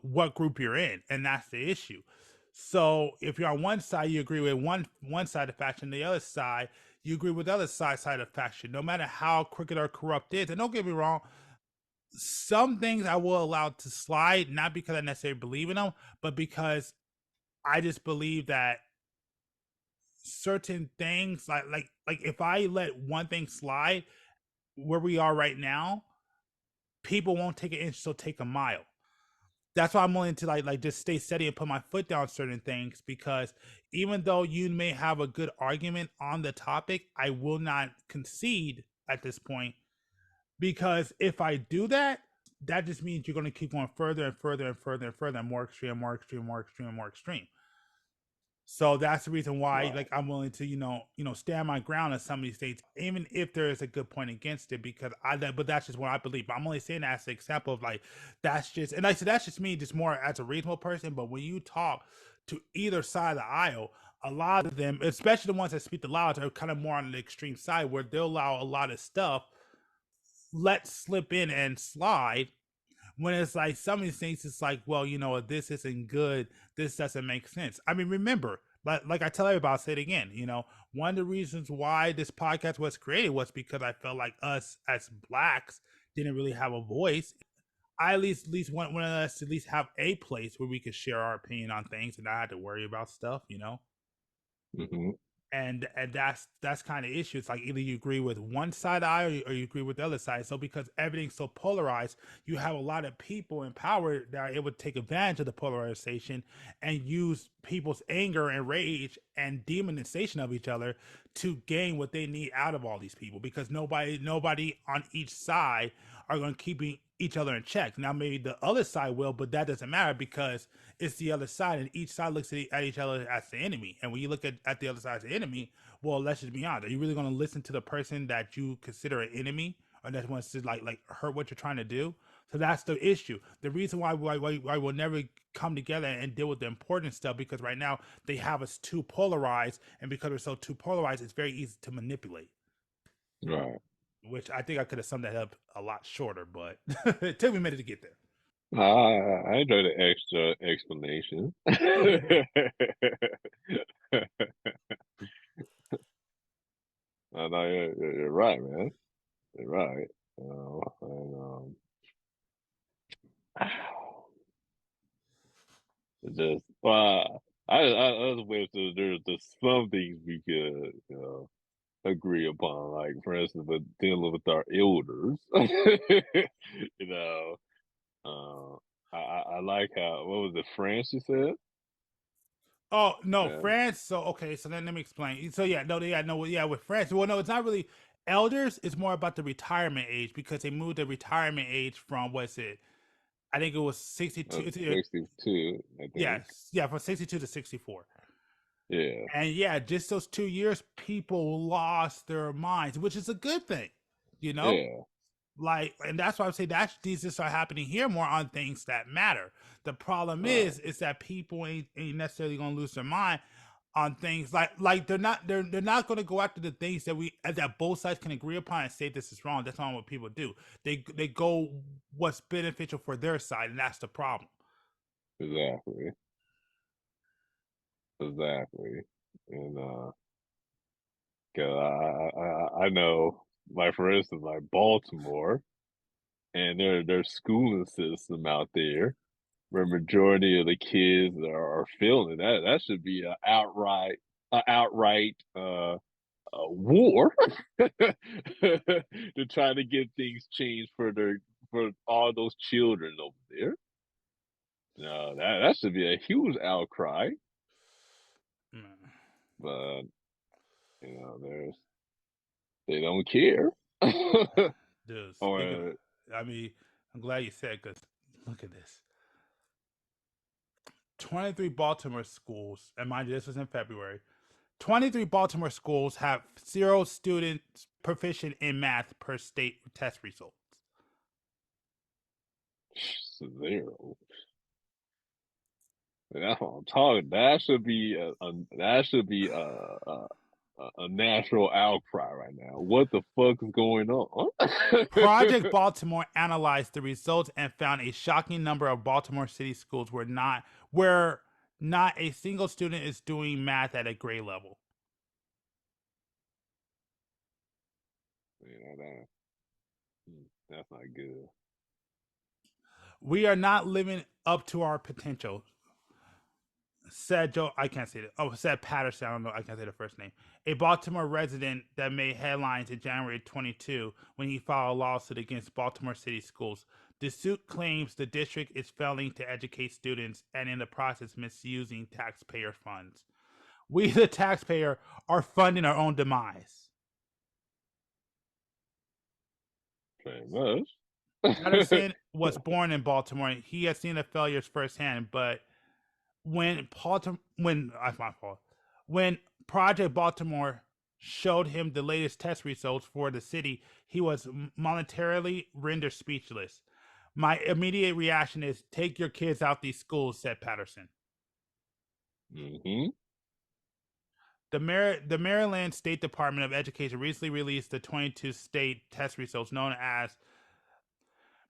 what group you're in, and that's the issue. So if you're on one side, you agree with one side of faction. The other side, you agree with the other side of faction. No matter how crooked or corrupt it is, and don't get me wrong, some things I will allow to slide, not because I necessarily believe in them, but because I just believe that certain things, like if I let one thing slide, where we are right now, people won't take an inch, so take a mile. That's why I'm willing to like just stay steady and put my foot down on certain things, because even though you may have a good argument on the topic, I will not concede at this point, because if I do that, that just means you're going to keep going further and further and further and further and more extreme, more extreme, more extreme, more extreme. So that's the reason why, Right. like, I'm willing to, stand my ground in some of these states, even if there is a good point against it, because but that's just what I believe. But I'm only saying that as an example of like, that's just, and like I said, that's just me, just more as a reasonable person. But when you talk to either side of the aisle, a lot of them, especially the ones that speak the loudest, are kind of more on the extreme side, where they'll allow a lot of stuff let slip in and slide, when it's like some of these things, it's like, well, this isn't good. This doesn't make sense. I mean, remember, like I tell everybody, I'll say it again, one of the reasons why this podcast was created was because I felt like us as blacks didn't really have a voice. I at least want us to at least have a place where we could share our opinion on things and not have to worry about stuff, Mm-hmm. and that's kind of issue. It's like either you agree with one side eye or you agree with the other side. So because everything's so polarized, you have a lot of people in power that are able to take advantage of the polarization and use people's anger and rage and demonization of each other to gain what they need out of all these people, because nobody on each side are going to keep each other in check. Now maybe the other side will, but that doesn't matter because it's the other side, and each side looks at each other as the enemy. And when you look at the other side as the enemy, well, let's just be honest. Are you really going to listen to the person that you consider an enemy, or that wants to like hurt what you're trying to do? So that's the issue. The reason why we'll never come together and deal with the important stuff, because right now they have us too polarized, and because we're so too polarized, it's very easy to manipulate. Right. Which I think I could have summed that up a lot shorter, but it took me a minute to get there. I enjoy the extra explanation. No, you're right, man. You're right. It's just, I just wish that there's some things we could, agree upon. Like, for instance, with dealing with our elders, you know, I like how, what was it, France, you said? Oh no, Yeah. France. So okay, so then let me explain. So with France. Well, no, it's not really elders is more about the retirement age because they moved the retirement age from what's it? I think it was 62. It's either, 62, I think. yes, yeah, from 62 to 64. Yeah. And yeah, just those 2 years, people lost their minds, which is a good thing, you know? Yeah. Like, and that's why I say that these just are happening here more on things that matter. The problem Right. is that people ain't necessarily gonna lose their mind on things like they're not going to go after the things that both sides can agree upon and say this is wrong. That's not what people do. They go what's beneficial for their side, and that's the problem. Exactly. Exactly. And 'cause I know, like for instance, like Baltimore and their schooling system out there, where majority of the kids are failing. That should be an outright war to try to get things changed for all those children over there. No, that should be a huge outcry. But they don't care. Dude, Or I mean, I'm glad you said, because look at this. 23 Baltimore schools, and mind you, this was in February. 23 Baltimore schools have 0 students proficient in math per state test results. 0. That's what I'm talking. That should be a natural outcry right now. What the fuck is going on? Project Baltimore analyzed the results and found a shocking number of Baltimore City schools where not a single student is doing math at a grade level. That's not good. We are not living up to our potential, said Joe. I can't say it. Oh, said Patterson. I don't know. I can't say the first name. A Baltimore resident that made headlines in January 22 when he filed a lawsuit against Baltimore City schools. The suit claims the district is failing to educate students and in the process misusing taxpayer funds. We, the taxpayer, are funding our own demise. Pretty much. Patterson was born in Baltimore. He has seen the failures firsthand, but when Project Baltimore showed him the latest test results for the city, he was momentarily rendered speechless. My immediate reaction is, take your kids out these schools, said Patterson. Mm-hmm. The Maryland State Department of Education recently released the 22 state test results known as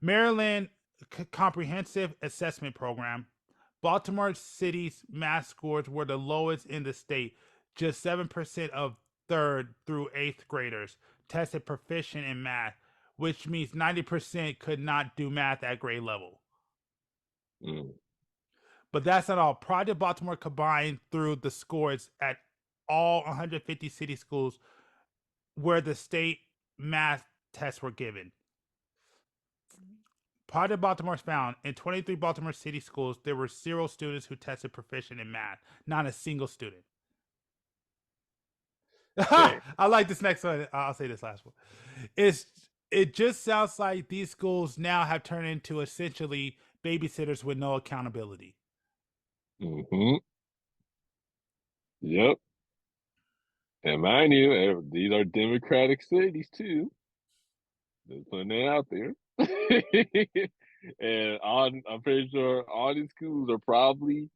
Maryland Comprehensive Assessment Program. Baltimore City's math scores were the lowest in the state. Just 7% of 3rd through 8th graders tested proficient in math, which means 90% could not do math at grade level. But that's not all. Project Baltimore combined through the scores at all 150 city schools where the state math tests were given. Project Baltimore found in 23 Baltimore City schools, there were 0 students who tested proficient in math. Not a single student. I like this next one. I'll say this last one. It just sounds like these schools now have turned into essentially babysitters with no accountability. Mm-hmm. Yep. And mind you, these are Democratic cities too. Just putting that out there. And I'm pretty sure all these schools are probably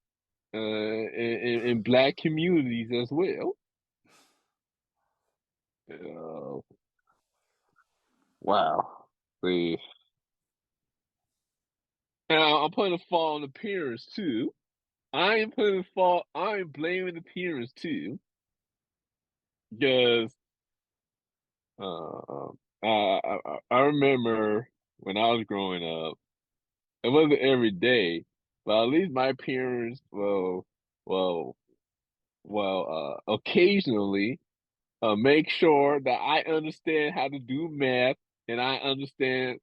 in black communities as well. Wow. See, now I'm putting a fault on the parents too. I'm blaming the parents too, because I remember when I was growing up, it wasn't every day, but at least my parents, well, occasionally, make sure that I understand how to do math and I understand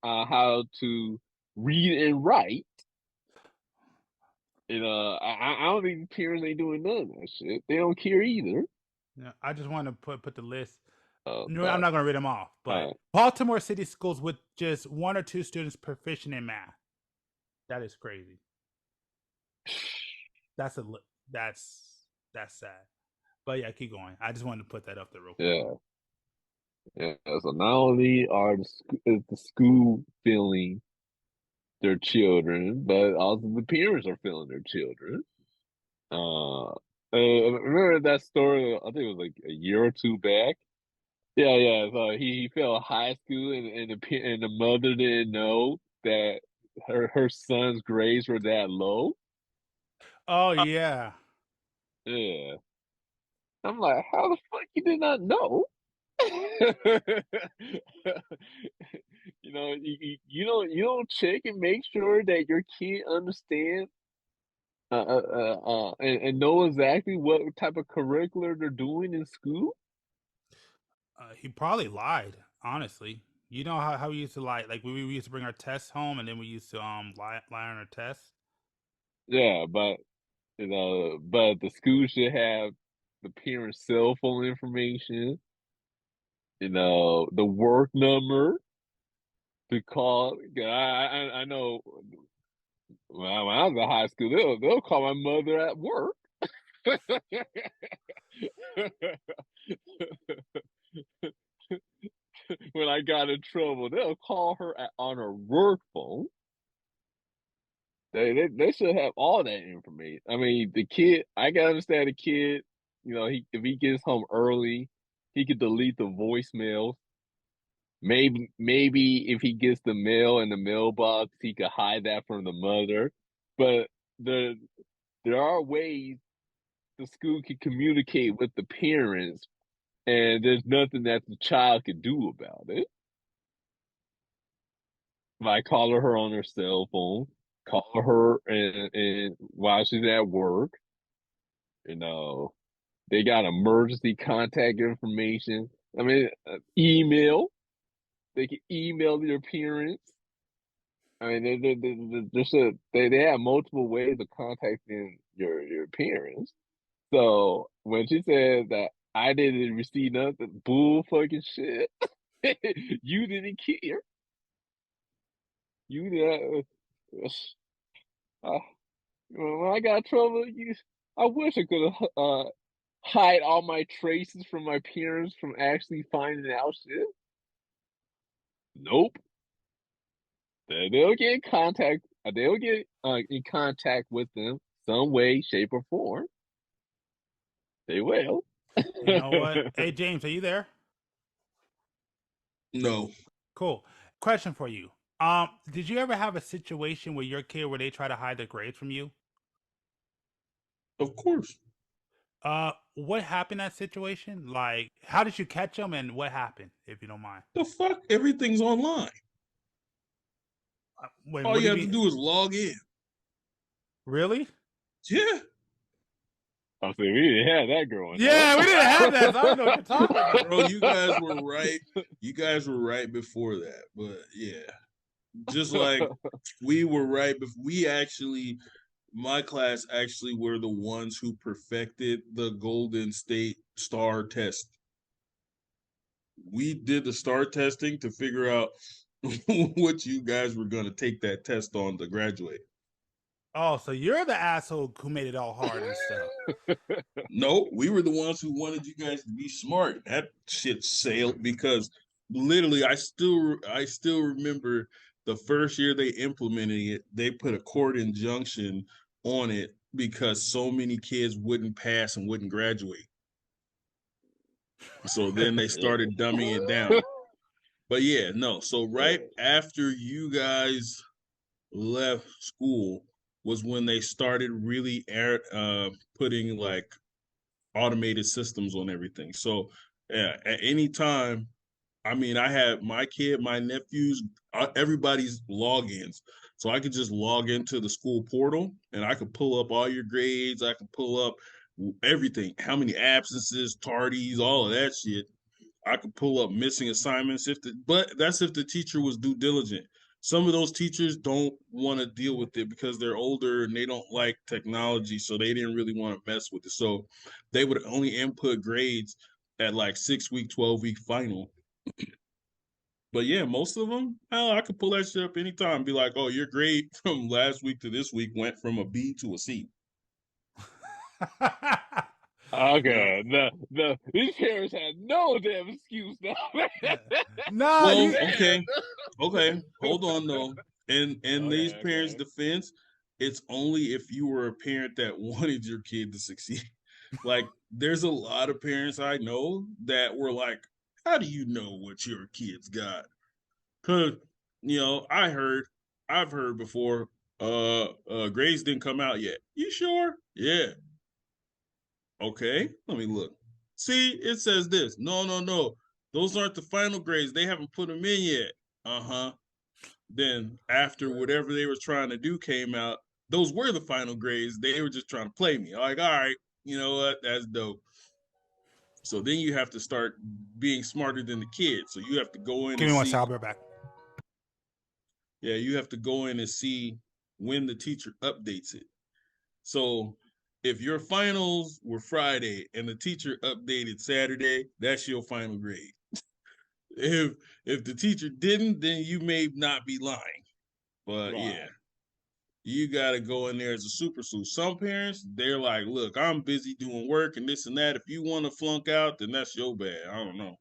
how to read and write. And I don't think parents ain't doing none of that shit. They don't care either. Yeah, I just want to put the list No, I'm not going to read them off, but Baltimore City schools with just 1 or 2 students proficient in math. That is crazy. That's sad. But yeah, keep going. I just wanted to put that up there real quick. Yeah. So not only is the school feeling their children, but also the parents are feeling their children. Remember that story? I think it was like a year or two back. Yeah. So he failed high school, and the mother didn't know that her son's grades were that low. Oh yeah. Yeah. I'm like, how the fuck you did not know? You don't check and make sure that your kid understands and know exactly what type of curricular they're doing in school. He probably lied, honestly. You know how we used to lie, like we used to bring our tests home and then we used to lie on our tests. Yeah, but but the school should have the parents' cell phone information, the work number to call. I know when I was in high school, they'll call my mother at work. When I got in trouble, they'll call her on her work phone. They should have all that information. I mean, the kid, I can understand the kid, if he gets home early, he could delete the voicemails. Maybe if he gets the mail in the mailbox, he could hide that from the mother. But there are ways the school can communicate with the parents, and there's nothing that the child can do about it. Like call her on her cell phone, call her and while she's at work, they got emergency contact information. I mean, email. They can email their parents. I mean, they have multiple ways of contacting your parents. So when she said that I didn't receive nothing, bull fucking shit. You didn't care. You did. When I got in trouble, I wish I could hide all my traces from my parents from actually finding out shit. Nope. They'll get in contact. They'll get in contact with them some way, shape, or form. They will. You know what? Hey James, are you there? No. Cool. Question for you. Did you ever have a situation where your kid where they try to hide their grades from you? Of course. What happened in that situation? Like, how did you catch them, and what happened, if you don't mind? The fuck? Everything's online. Wait, All you have to do is log in. Really? Yeah. I'm saying we didn't have that growing up. Yeah, we didn't have that. So I don't know what you're talking about. Bro, you guys were right. You guys were right before that. But yeah. Just like we were right my class actually were the ones who perfected the Golden State STAR test. We did the STAR testing to figure out what you guys were going to take that test on to graduate. Oh, so you're the asshole who made it all hard and stuff. No, we were the ones who wanted you guys to be smart. That shit sailed because literally I still remember the first year they implemented it, they put a court injunction on it because so many kids wouldn't pass and wouldn't graduate. So then they started dumbing it down. But yeah, no. So right after you guys left school was when they started really putting like automated systems on everything. So yeah, at any time, I mean, I had my kid, my nephews, everybody's logins. So I could just log into the school portal and I could pull up all your grades. I could pull up everything, how many absences, tardies, all of that shit. I could pull up missing assignments but that's if the teacher was due diligent. Some of those teachers don't want to deal with it because they're older and they don't like technology, so they didn't really want to mess with it. So they would only input grades at like 6-week, 12-week final. But yeah, most of them, hell, I could pull that shit up anytime. Be like, oh, your grade from last week to this week went from a B to a C. Okay, these parents had no damn excuse now. Nah, Well, you. okay, hold on though. In these parents' Okay. defense, it's only if you were a parent that wanted your kid to succeed. Like, there's a lot of parents I know that were like, how do you know what your kids got? Cause I've heard before, grades didn't come out yet. You sure? Yeah. Okay, let me look. See, it says this. No. Those aren't the final grades. They haven't put them in yet. Uh-huh. Then after whatever they were trying to do came out, those were the final grades. They were just trying to play me. Like, all right, you know what? That's dope. So then you have to start being smarter than the kids. So you have to go in Give and me one see. second, I'll be right back. Yeah, you have to go in and see when the teacher updates it. So if your finals were Friday and the teacher updated Saturday, that's your final grade. If the teacher didn't, then you may not be lying. But Right. yeah, you got to go in there as a super suit. Some parents, they're like, look, I'm busy doing work and this and that. If you want to flunk out, then that's your bad. I don't know.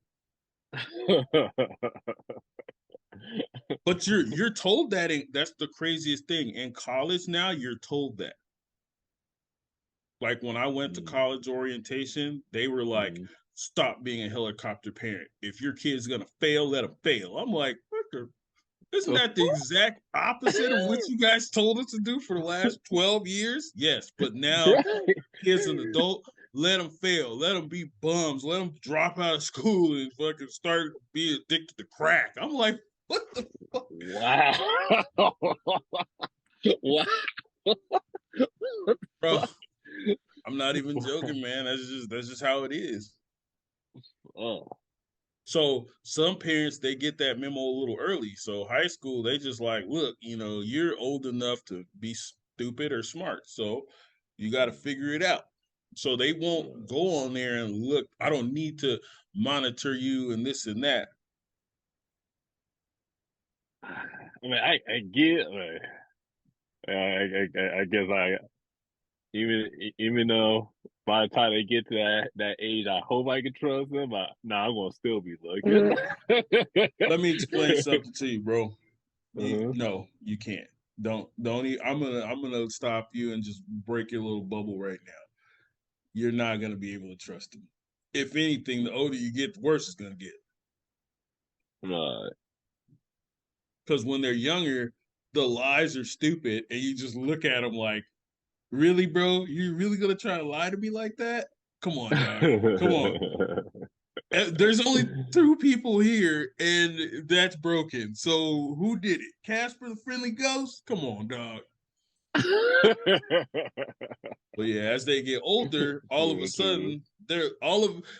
But you're told that that's the craziest thing. In college now, you're told that. Like when I went to college orientation, they were like, stop being a helicopter parent. If your kid's gonna fail, let them fail. I'm like, isn't that the exact opposite of what you guys told us to do for the last 12 years? Yes, but now kids an adult, let them fail, let them be bums, let them drop out of school and fucking start being addicted to crack. I'm like, what the fuck? Wow. Wow. Bro, I'm not even joking, man. That's just how it is. Oh. So some parents, they get that memo a little early. So high school, they just like, look, you're old enough to be stupid or smart. So you got to figure it out. So they won't go on there and look, I don't need to monitor you and this and that. I mean, I get, I guess even though by the time they get to that age, I hope I can trust them. But I'm gonna still be looking. Let me explain something to you, bro. No, you can't. Don't. I'm gonna stop you and just break your little bubble right now. You're not gonna be able to trust them. If anything, the older you get, the worse it's gonna get. Right. Because when they're younger, the lies are stupid, and you just look at them like, really, bro? You really gonna try to lie to me like that? Come on, dog. Come on. There's only 2 people here, and that's broken. So who did it? Casper the Friendly Ghost? Come on, dog. But yeah, as they get older, all of a sudden,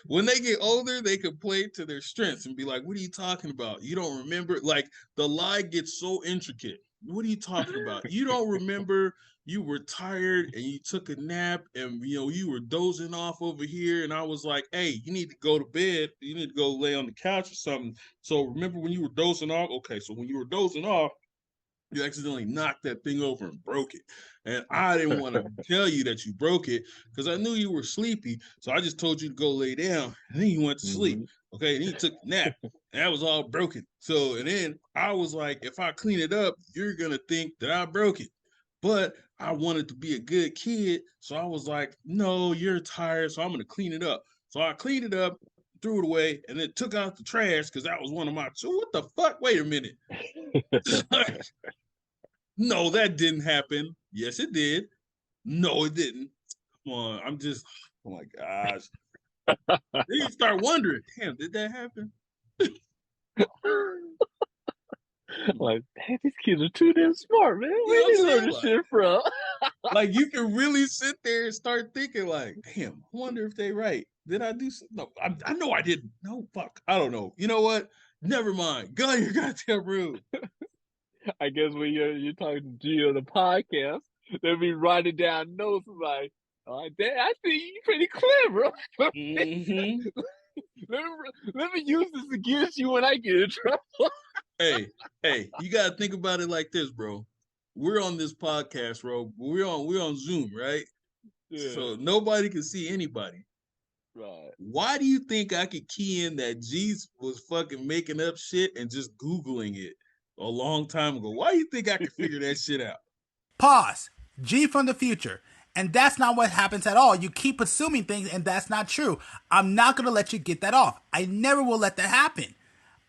when they get older, they can play to their strengths and be like, what are you talking about? You don't remember? Like, the lie gets so intricate. What are you talking about? You don't remember you were tired and you took a nap and you were dozing off over here, and I was like, hey, you need to go to bed. You need to go lay on the couch or something. So remember when you were dozing off? Okay, so when you were dozing off, you accidentally knocked that thing over and broke it. And I didn't want to tell you that you broke it because I knew you were sleepy. So I just told you to go lay down, and then you went to sleep. Okay, and then you took a nap, and that was all broken. So, and then I was like, if I clean it up, you're going to think that I broke it. But I wanted to be a good kid. So I was like, no, you're tired. So I'm going to clean it up. So I cleaned it up, threw it away, and then took out the trash because that was one of my. So what the fuck? Wait a minute. No, that didn't happen. Yes, it did. No, it didn't. Come on. Oh my gosh. Then you start wondering, damn, did that happen? Like, hey, these kids are too damn smart, man. Where You did know they what I'm learn this saying? shit from? Like, you can really sit there and start thinking, like, damn, I wonder if they right. Did I do something? No, I know I didn't. No, fuck. I don't know. You know what? Never mind. Go on your goddamn room. I guess when you're talking to G on the podcast, they'll be writing down notes like, oh, I see you pretty clever. Mm-hmm. let me use this against you when I get in trouble. Hey, you gotta think about it like this, bro. We're on this podcast, bro. We're on Zoom, right? Yeah. So nobody can see anybody. Right. Why do you think I could key in that G's was fucking making up shit and just Googling it a long time ago? Why do you think I could figure that shit out? Pause. G from the future. And that's not what happens at all. You keep assuming things, and that's not true. I'm not going to let you get that off. I never will let that happen.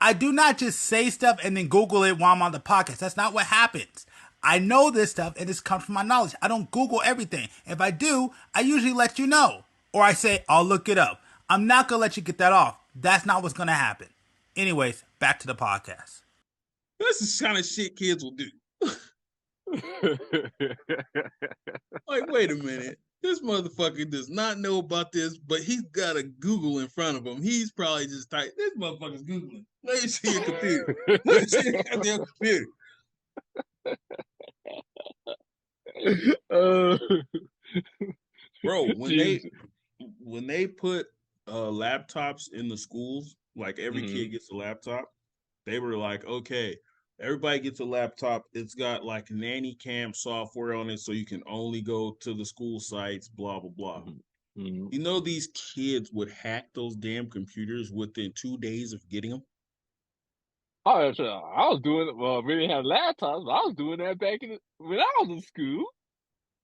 I do not just say stuff and then Google it while I'm on the podcast. That's not what happens. I know this stuff, and this comes from my knowledge. I don't Google everything. If I do, I usually let you know. Or I say, I'll look it up. I'm not going to let you get that off. That's not what's going to happen. Anyways, back to the podcast. This is the kind of shit kids will do. Like, wait a minute. This motherfucker does not know about this, but he's got a Google in front of him. He's probably just typed, this motherfucker's Googling. Let me see your computer. Let me see your goddamn computer. Bro, when they put laptops in the schools, like every kid gets a laptop, they were like, okay, everybody gets a laptop. It's got like nanny cam software on it, so you can only go to the school sites, blah, blah, blah. Mm-hmm. You know, these kids would hack those damn computers within 2 days of getting them. Oh, sure. I was doing it. Well, we didn't have laptops, but I was doing that back when I was in school.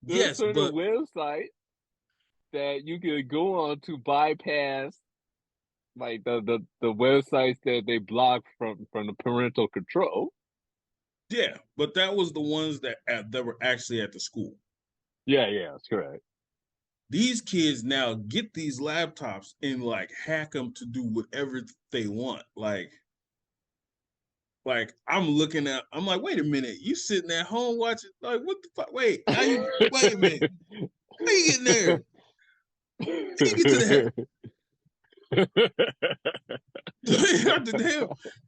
There's Yes, certain but websites that you could go on to bypass, like the websites that they block from the parental control. yeah, but that was the ones that were actually at the school. Yeah, that's correct. These kids now get these laptops and like hack them to do whatever they want. Like I'm like, wait a minute, you sitting at home watching, like, what the fuck? Wait a minute. How you getting there? How you get to that?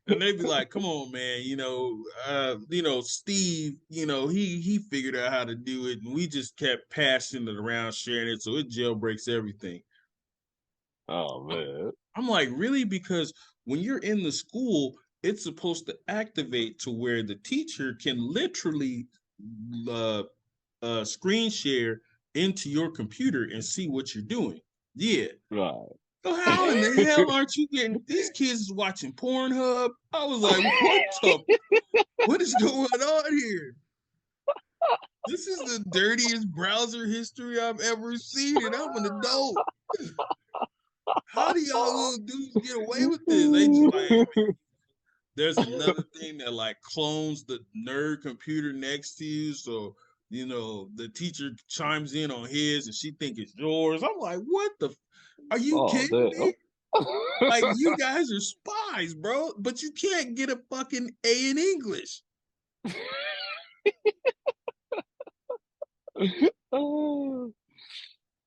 And they'd be like, come on, man, Steve, he figured out how to do it, and we just kept passing it around, sharing it, so it jailbreaks everything. Oh man. I'm like, really? Because when you're in the school, it's supposed to activate to where the teacher can literally screen share into your computer and see what you're doing. Yeah. Right. So how in the hell aren't you getting, these kids is watching Pornhub? I was like, what is going on here? This is the dirtiest browser history I've ever seen, and I'm an adult. How do y'all little dudes get away with this? They just like, there's another thing that like clones the nerd computer next to you, so the teacher chimes in on his and she think it's yours. I'm like, what the? Are you kidding me? Like, you guys are spies, bro, but you can't get a fucking A in English.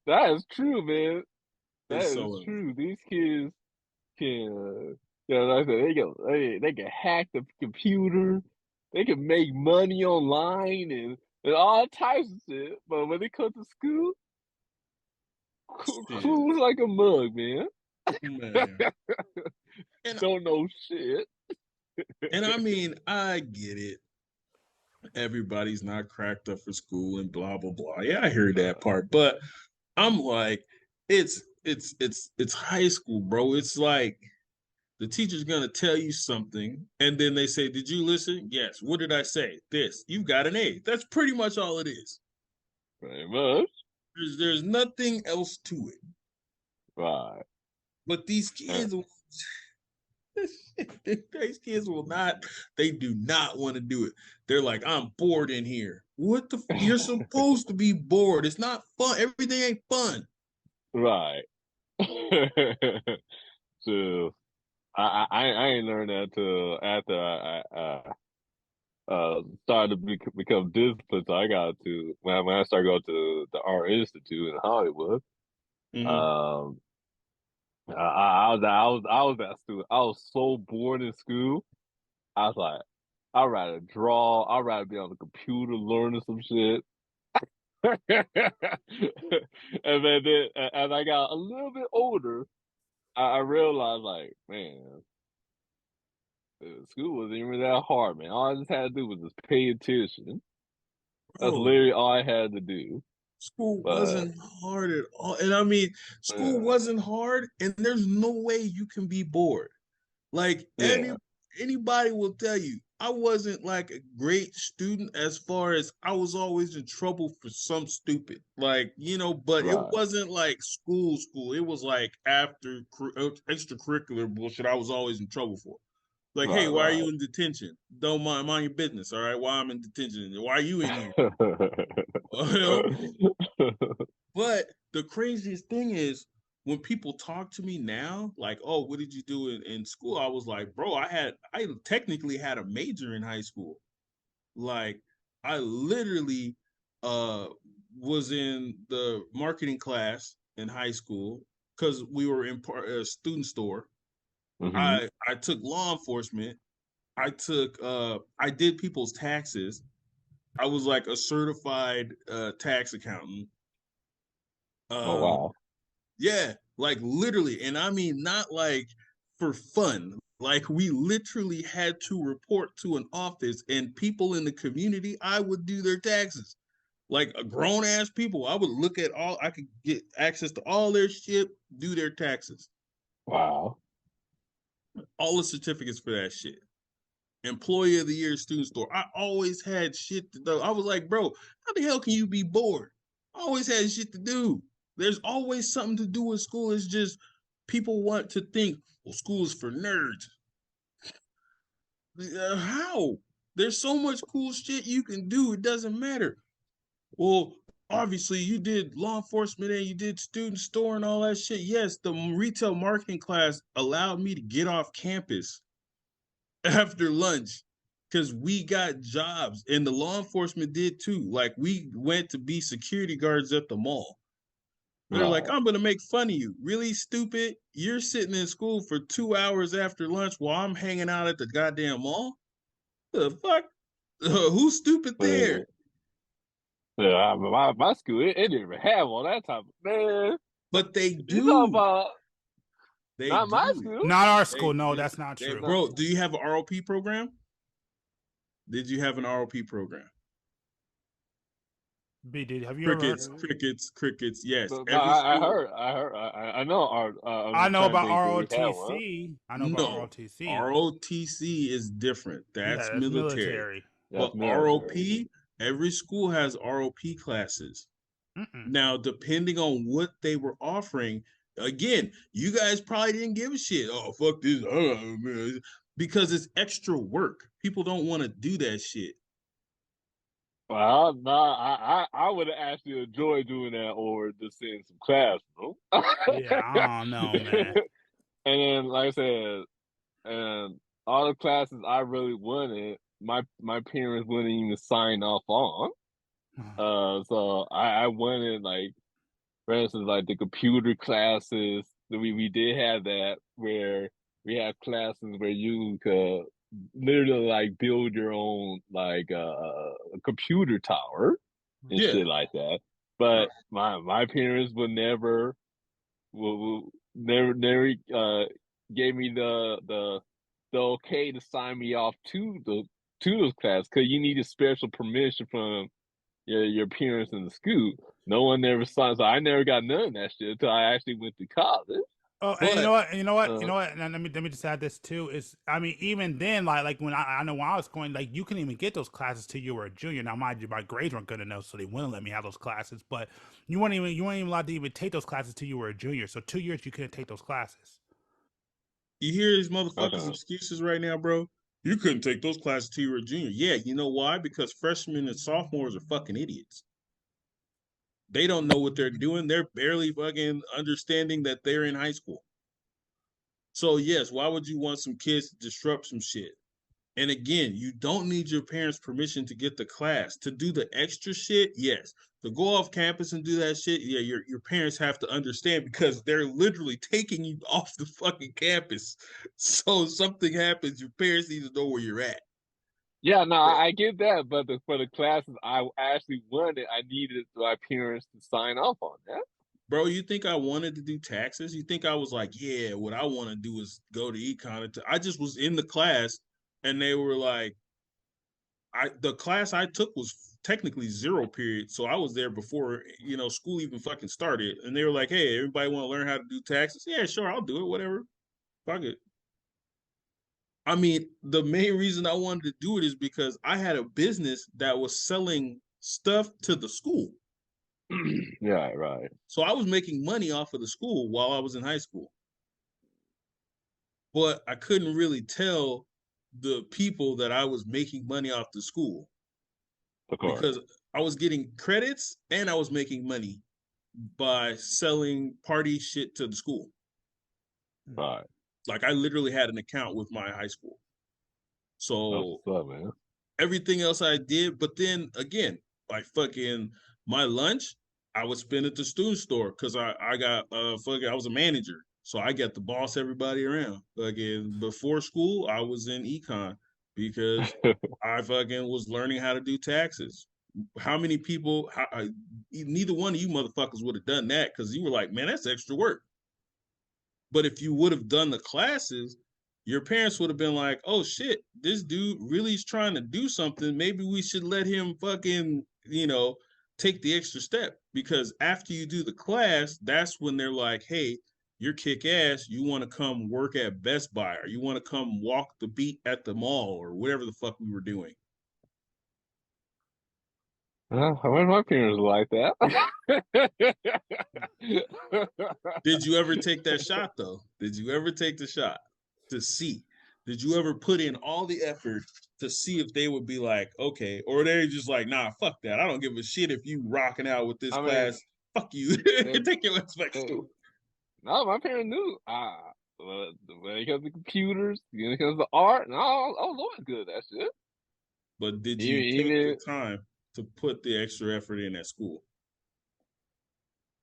That is true, man. That is So true. These kids can, like I said, they can hack the computer. They can make money online and all types of shit. But when they come to school, cool like a mug, man. Don't know shit. And I mean, I get it. Everybody's not cracked up for school and blah blah blah. Yeah, I hear that part, but I'm like, it's high school, bro. It's like the teacher's gonna tell you something, and then they say, "Did you listen?" Yes. What did I say? This. You got an A. That's pretty much all it is. Pretty much. There's nothing else to it. Right. But these kids, these kids will not. They do not want to do it. They're like, I'm bored in here. What the? You're supposed to be bored. It's not fun. Everything ain't fun. Right. So I ain't learned that till after I started to become disciplined. So I got to when I started going to the Art Institute in Hollywood. Mm-hmm. I was that student. I was so bored in school. I was like, I'd rather draw. I'd rather be on the computer learning some shit. And then as I got a little bit older, I realized, like, man, school wasn't even that hard, man. All I just had to do was just pay attention. That's Bro, literally all I had to do. school But wasn't hard at all. And I mean, school yeah, wasn't hard, and there's no way you can be bored. Like yeah, anybody will tell you, I wasn't like a great student as far as I was always in trouble for some stupid, like, but it right, wasn't like school. It was like after extracurricular bullshit I was always in trouble for. Like, hey, why are right, you in detention? Don't mind your business, all right? Why I'm in detention? Why are you in here? You know? right. But the craziest thing is when people talk to me now, like, oh, what did you do in school? I was like, bro, I technically had a major in high school. Like, I literally uh was in the marketing class in high school because we were in a student store. hmm I took law enforcement. I did people's taxes. I was like a certified tax accountant. Oh Um, wow, Yeah, like literally. And I mean, not like for fun. Like we literally had to report to an office and people in the community, I would do their taxes. Like a grown ass people, I would look at I could get access to all their shit, do their taxes, wow. all the certificates for that shit. Employee of the year, student store. I always had shit to do. I was like, bro, how the hell can you be bored? I always had shit to do. There's always something to do with school. It's just people want to think, well, school is for nerds. How? There's so much cool shit you can do. It doesn't matter. Well, obviously you did law enforcement and you did student store and all that shit. Yes, the retail marketing class allowed me to get off campus after lunch because we got jobs and the law enforcement did too. Like we went to be security guards at the mall. They're like, Right. I'm gonna make fun of you. Really stupid. You're sitting in school for 2 hours after lunch while I'm hanging out at the goddamn mall. The fuck? Who's stupid there? Yeah, yeah, my school, it didn't even have all that type of, man. But they You talking do. about They not my do. school? Not our They school. No, do. that's not true. No. Bro, do you have an ROP program? Did you have an ROP program? B, did have you ever heard? Crickets. Yes, No, every I school. heard, I know. Our, I I'm know trying to about think. Did we have one? ROTC. I know about No, ROTC. ROTC is different. Yeah, That's that's military. military. That's But military. ROP, every school has ROP classes. Mm-mm. Now, depending on what they were offering, again, you guys probably didn't give a shit. Oh, fuck this. Man. Because it's extra work. People don't want to do that shit. Well, no, I would have actually enjoyed doing that or just in some class, bro. Yeah, I don't know, man. And then, like I said, and all the classes I really wanted, my parents wouldn't even sign off on. So I wanted, like, for instance, like the computer classes. We did have that where we had classes where you could literally like build your own like a computer tower and Yeah. shit like that. But my parents would never will never gave me the okay to sign me off to those classes because you needed special permission from your parents in the school. No one ever signed, so I never got none of that shit until I actually went to college. Oh, and you But know what? You know what? You Uh, know what? And let me just add this too. Is I mean, even then, like when I know when I was going, like you couldn't even get those classes till you were a junior. Now, mind you, my grades weren't good enough, so they wouldn't let me have those classes. But you weren't even allowed to even take those classes till you were a junior. So 2 years you couldn't take those classes. you hear these motherfuckers' okay. excuses right now, bro? You couldn't take those classes till you were a junior. Yeah, you know why? Because freshmen and sophomores are fucking idiots. They don't know what they're doing. They're barely fucking understanding that they're in high school. So yes, why would you want some kids to disrupt some shit? And again, you don't need your parents' permission to get the class. To do the extra shit, yes. To go off campus and do that shit, yeah, your parents have to understand because they're literally taking you off the fucking campus. So if something happens, your parents need to know where you're at. Yeah, no, I get that, but for the classes I actually wanted, I needed my parents to sign off on that. Bro, you think I wanted to do taxes? You think I was like, yeah, what I want to do is go to econ? I just was in the class, and they were like, the class I took was technically 0 period, so I was there before school even fucking started, and they were like, hey, everybody want to learn how to do taxes? Yeah, sure, I'll do it, whatever, fuck it. I mean, the main reason I wanted to do it is because I had a business that was selling stuff to the school. Yeah, right. So I was making money off of the school while I was in high school. But I couldn't really tell the people that I was making money off the school. Of course. Because I was getting credits and I was making money by selling party shit to the school. Right. Like I literally had an account with my high school. So what's up, man? Everything else I did, but then again, like fucking my lunch, I would spend at the student store because I was a manager. So I got to boss everybody around. Fucking before school, I was in econ because I fucking was learning how to do taxes. How many people, neither one of you motherfuckers would have done that because you were like, man, that's extra work. But if you would have done the classes, your parents would have been like, oh shit, this dude really is trying to do something. Maybe we should let him fucking, take the extra step. Because after you do the class, that's when they're like, hey, you're kick ass. You want to come work at Best Buy, or you want to come walk the beat at the mall, or whatever the fuck we were doing. I wish my parents were like that. Did you ever take that shot though? Did you ever take the shot to see? Did you ever put in all the effort to see if they would be like, okay, or they're just like, nah, fuck that. I don't give a shit if you rocking out with this class. Fuck you. Take your ass back to school. No, my parents knew. When it comes to computers, when it comes to art, no, I was always good at that shit. But did you take the time to put the extra effort in at school?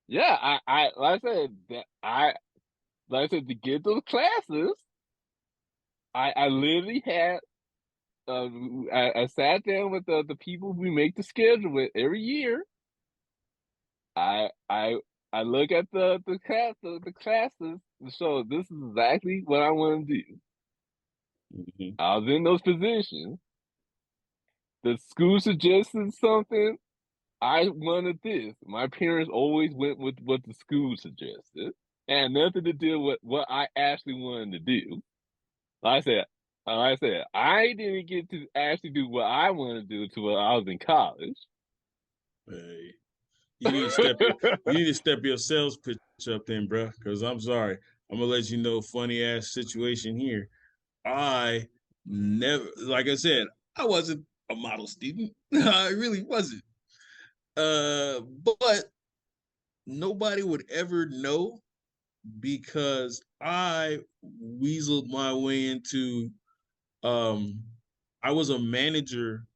Yeah, I like I said to get those classes, I literally had I sat down with the people we make the schedule with every year. I look at the classes and show this is exactly what I want to do. Mm-hmm. I was in those positions. The school suggested something. I wanted this. My parents always went with what the school suggested, and nothing to do with what I actually wanted to do. Like I said, I didn't get to actually do what I wanted to do until I was in college. Hey, you need to step your sales pitch up then, bro. Because I'm sorry, I'm gonna let you know, funny ass situation here. I never, like I said, I wasn't a model student. I really wasn't. But nobody would ever know because I weaseled my way into. I was a manager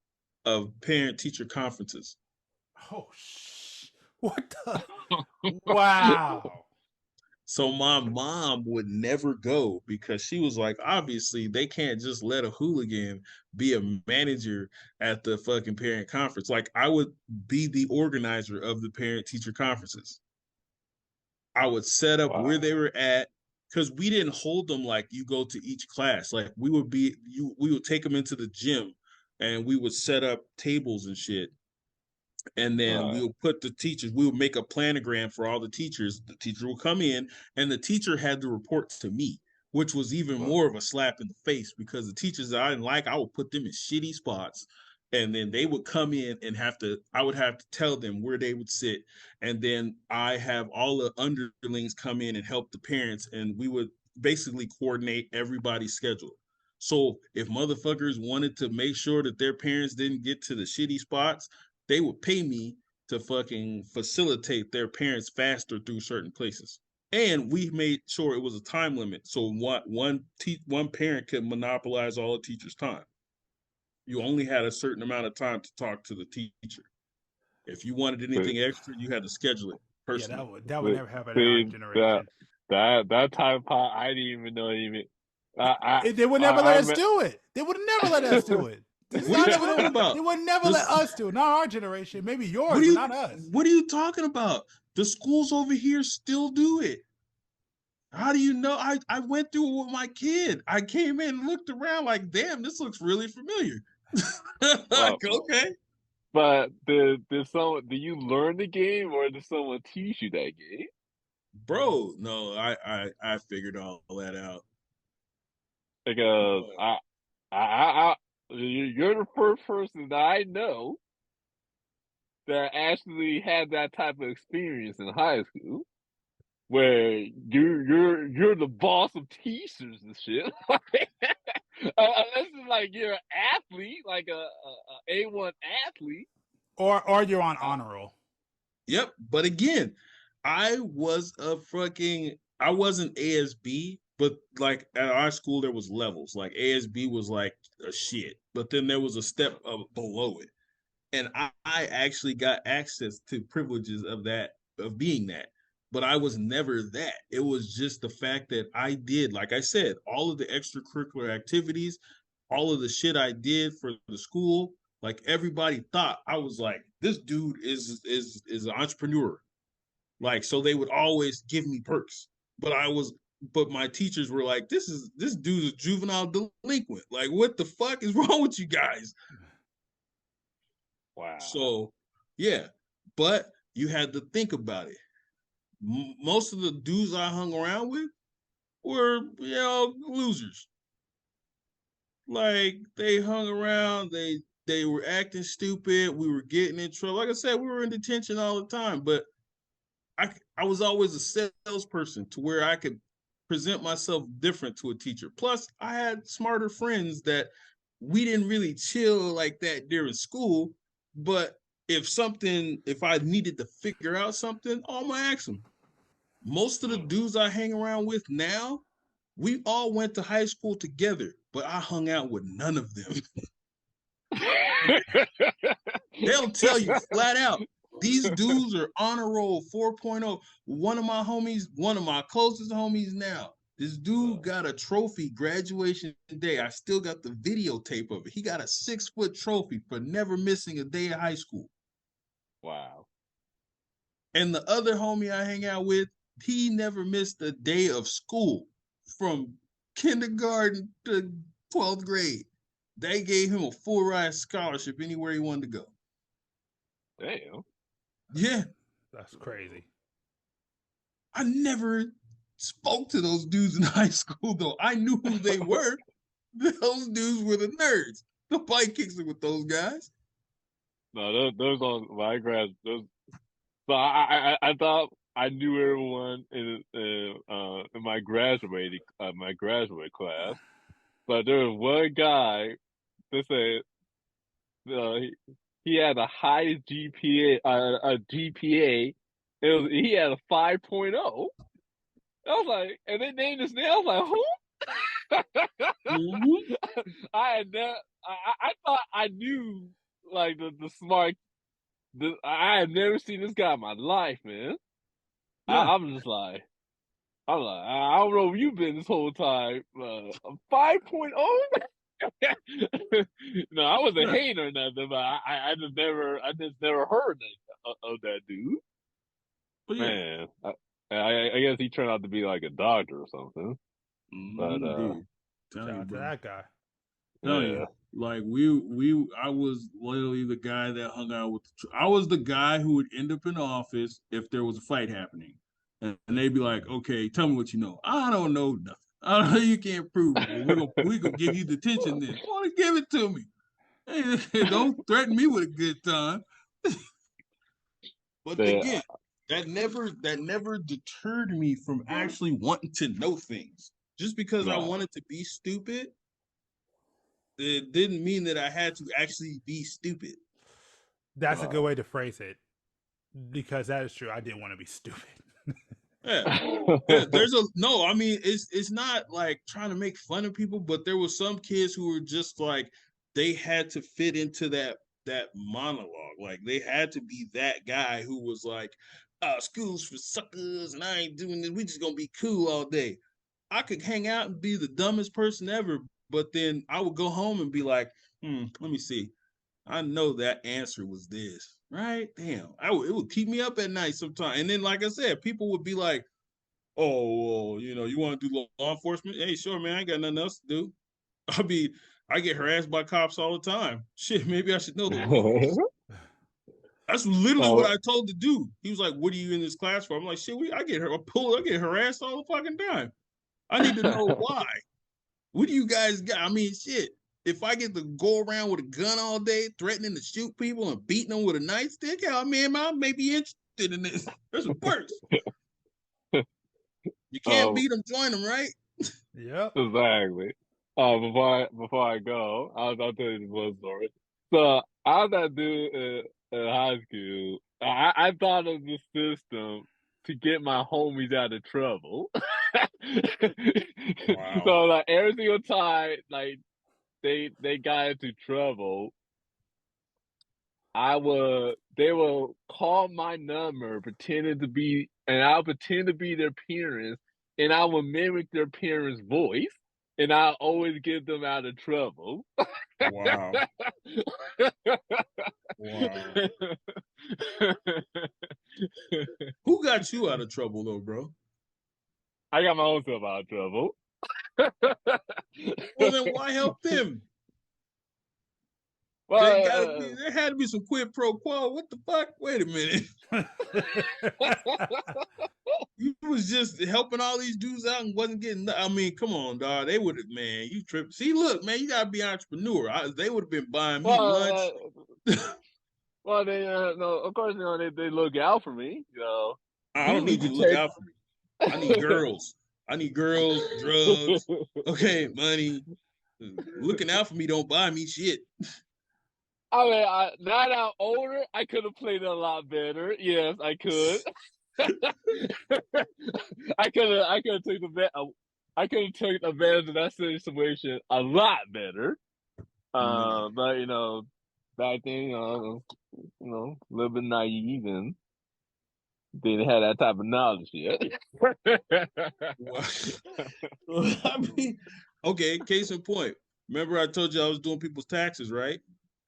of parent-teacher conferences. Oh, what the? Wow. So my mom would never go because she was like, obviously, they can't just let a hooligan be a manager at the fucking parent conference. Like, I would be the organizer of the parent-teacher conferences. I would set up where they were at because we didn't hold them like you go to each class. Like, we would take them into the gym and we would set up tables and shit. And then we would put the teachers, we would make a planogram for all the teachers. The teacher would come in and the teacher had to report to me, which was even more of a slap in the face because the teachers that I didn't like, I would put them in shitty spots. And then they would come in and I would have to tell them where they would sit. And then I have all the underlings come in and help the parents. And we would basically coordinate everybody's schedule. So if motherfuckers wanted to make sure that their parents didn't get to the shitty spots, they would pay me to fucking facilitate their parents faster through certain places. And we made sure it was a time limit. So one parent could monopolize all the teacher's time. You only had a certain amount of time to talk to the teacher. If you wanted anything extra, you had to schedule it personally. Yeah, that would never happen in our generation. That time pot, I didn't even know even. They would never let us do it. They would never let us do it. What are you talking about? They would never let us do it. Not our generation. Maybe yours, but not us. What are you talking about? The schools over here still do it. How do you know? I went through it with my kid. I came in and looked around like, damn, this looks really familiar. Like, okay. But did you learn the game or did someone teach you that game? Bro, no, I figured all that out. Because you're the first person that I know that actually had that type of experience in high school, where you're the boss of teachers and shit. Unless it's like you're an athlete, like a A1 athlete, or you're on honor roll. Yep, but again, I wasn't ASB, but like at our school there was levels. Like ASB was like a shit, but then there was a step below it, and I actually got access to privileges of being that. But I was never that. It was just the fact that I did, like I said, all of the extracurricular activities, all of the shit I did for the school. Like everybody thought I was like, this dude is an entrepreneur. Like, so they would always give me perks. But my teachers were like, this dude's a juvenile delinquent. Like, what the fuck is wrong with you guys? Wow. So, yeah. But you had to think about it. Most of the dudes I hung around with were, losers. Like, they hung around, they were acting stupid, we were getting in trouble. Like I said, we were in detention all the time, but I was always a salesperson to where I could present myself different to a teacher. Plus, I had smarter friends that we didn't really chill like that during school, but if I needed to figure out something, I'm gonna ask them. Most of the dudes I hang around with now, we all went to high school together, but I hung out with none of them. They'll tell you flat out, these dudes are honor roll 4.0. One of my closest homies now, this dude got a trophy graduation day. I still got the videotape of it. He got a 6-foot trophy for never missing a day of high school. Wow. And the other homie I hang out with, he never missed a day of school from kindergarten to 12th grade. They gave him a full ride scholarship anywhere he wanted to go. Damn. Yeah. That's crazy. I never spoke to those dudes in high school, though. I knew who they were. Those dudes were the nerds. Nobody kicks it with those guys. No, those on my grad. Those. So I thought I knew everyone in my graduate class, but there was one guy that said he had the highest GPA. He had a 5.0. I was like, and they named his name. I was like, who? Mm-hmm. I thought I knew like the smart. I had never seen this guy in my life, man. Yeah. I'm like, I don't know where you've been this whole time. 5.0? No, I wasn't hating or nothing, but I just never heard of that dude. But yeah. Man, I guess he turned out to be like a doctor or something. But shout out to that guy. Yeah. Like I was literally the guy that hung out with. I was the guy who would end up in office if there was a fight happening, and they'd be like, "Okay, tell me what you know." I don't know nothing. I don't know. You can't prove it. We're gonna give you detention then. Want to give it to me? Hey, don't threaten me with a good time. But again, that never deterred me from actually wanting to know things. Just because I wanted to be stupid, it didn't mean that I had to actually be stupid. That's a good way to phrase it, because that is true. I didn't want to be stupid. Yeah. I mean, it's not like trying to make fun of people, but there were some kids who were just like, they had to fit into that monologue. Like they had to be that guy who was like, school's for suckers and I ain't doing this. We just gonna be cool all day. I could hang out and be the dumbest person ever, but then I would go home and be like, let me see. I know that answer was this, right? Damn, it would keep me up at night sometimes. And then, like I said, people would be like, "Oh, well, you want to do law enforcement? Hey, sure, man. I ain't got nothing else to do." I get harassed by cops all the time. Shit, maybe I should know the rules. That's literally what I told the dude. He was like, "What are you in this class for?" I'm like, "Shit, I get harassed all the fucking time. I need to know why. What do you guys got? I mean, shit. If I get to go around with a gun all day, threatening to shoot people and beating them with a nightstick, I mean, I may be interested in this. There's some perks. You can't beat them, join them, right?" Yep. Exactly. Before I go, I'll tell you this one story. So I was that dude in high school. I thought of the system to get my homies out of trouble. Wow. So like every single time, like they got into trouble, they will call my number and I'll pretend to be their parents, and I will mimic their parents' voice, and I'll always get them out of trouble. Wow. Wow. Who got you out of trouble though, bro? I got my own self out of trouble. Well, then why help them? Well, There had to be some quid pro quo. What the fuck? Wait a minute. You was just helping all these dudes out and wasn't getting. I mean, come on, dog. They would have, man. You tripped. See, look, man. You gotta be an entrepreneur. They would have been buying me lunch. Well, they no, of course, they look out for me. I don't need you to look out for me. I need girls. I need girls, drugs. Okay, money. Looking out for me don't buy me shit. I mean, now that I'm older, I could have played it a lot better. Yes, I could. I could have taken advantage of that situation a lot better. But back then, a little bit naive and didn't have that type of knowledge yet. I mean, okay, case in point. Remember I told you I was doing people's taxes, right?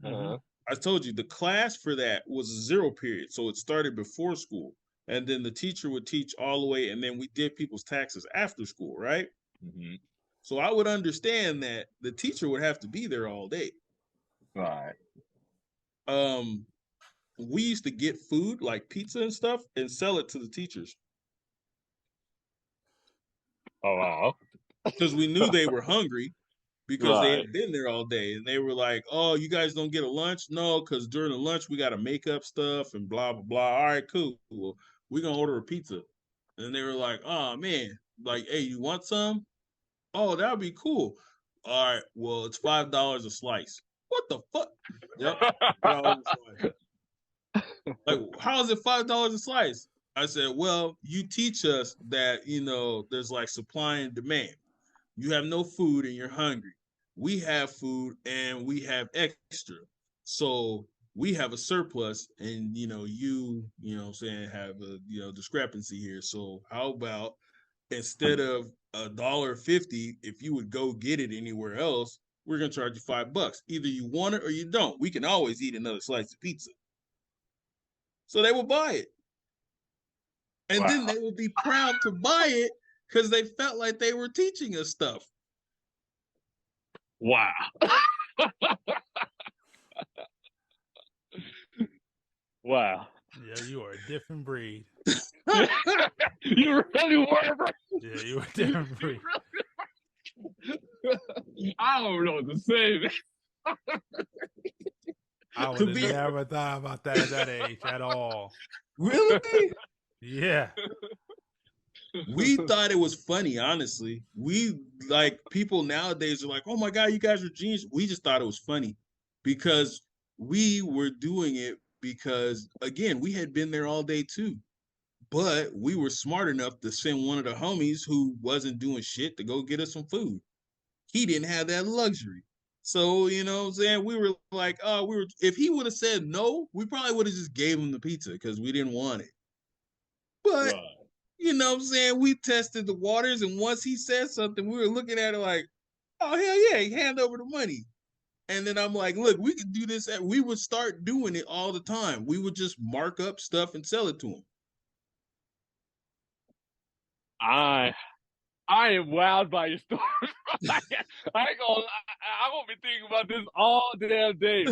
Uh-huh. I told you the class for that was a 0 period. So it started before school. And then the teacher would teach all the way, and then we did people's taxes after school, right? Mm-hmm. So I would understand that the teacher would have to be there all day. Right. We used to get food like pizza and stuff and sell it to the teachers. Oh, wow. Because we knew they were hungry because they had been there all day. And they were like, "Oh, you guys don't get a lunch?" "No, because during the lunch we got to make up stuff and blah, blah, blah." "All right, cool. Well, we're going to order a pizza." And they were like, "Oh, man. Like, hey, you want some?" "Oh, that would be cool." "All right, well, it's $5 a slice." "What the fuck?" "Yep. Like, how is it $5 a slice?" I said, "Well, you teach us that, there's like supply and demand. You have no food and you're hungry. We have food and we have extra. So we have a surplus and, have a, discrepancy here. So how about instead of $1.50, if you would go get it anywhere else, we're going to charge you $5. Either you want it or you don't. We can always eat another slice of pizza." So they will buy it. And then they will be proud to buy it because they felt like they were teaching us stuff. Wow. Wow. Yeah, you are a different breed. You really were, bro. Yeah, you are a different breed. I don't know what to say, man. I would have never thought about that at that age at all. Really? Yeah. We thought it was funny, honestly. We, like, people nowadays are like, "Oh my God, you guys are genius." We just thought it was funny because we were doing it because, again, we had been there all day too. But we were smart enough to send one of the homies who wasn't doing shit to go get us some food. He didn't have that luxury. So, you know what I'm saying? We were like, if he would have said no, we probably would have just gave him the pizza because we didn't want it. But, you know what I'm saying? We tested the waters, and once he said something, we were looking at it like, "Oh, hell yeah, hand over the money." And then I'm like, look, we could do this. We would start doing it all the time. We would just mark up stuff and sell it to them. I am wowed by your story. I ain't gonna. I'm gonna be thinking about this all damn day.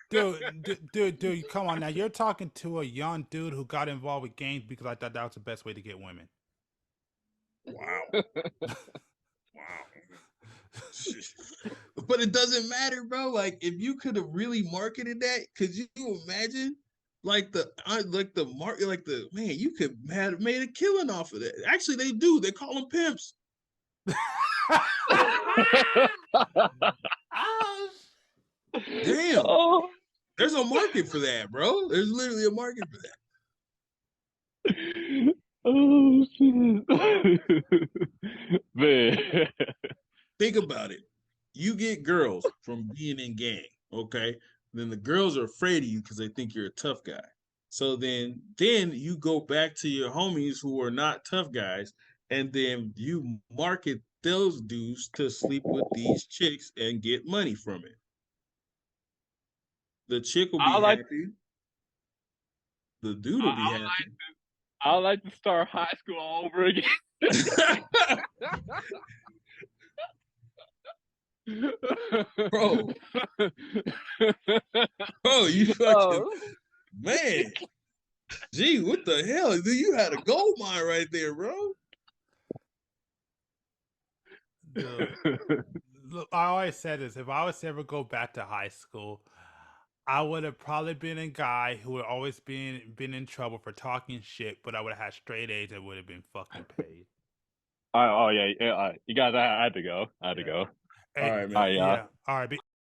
Dude, come on now. You're talking to a young dude who got involved with games because I thought that was the best way to get women. Wow. But it doesn't matter, bro. Like, if you could have really marketed that, could you imagine? Man, you could have made a killing off of that. Actually, they do. They call them pimps. Damn. Oh. There's a market for that, bro. There's literally a market for that. Oh shit. Man. Think about it. You get girls from being in gang, okay? Then the girls are afraid of you because they think you're a tough guy. So then you go back to your homies who are not tough guys, and then you market those dudes to sleep with these chicks and get money from it. The chick will be happy. The dude will be happy. I would like to start high school all over again. Bro, you fucking man. Gee, what the hell? You had a gold mine right there, bro. Look, I always said this. If I was to ever go back to high school, I would have probably been a guy who would always been in trouble for talking shit, but I would have had straight A's and would have been fucking paid. Oh yeah, you guys, I had to go. Hey, all right, man. Yeah. All right.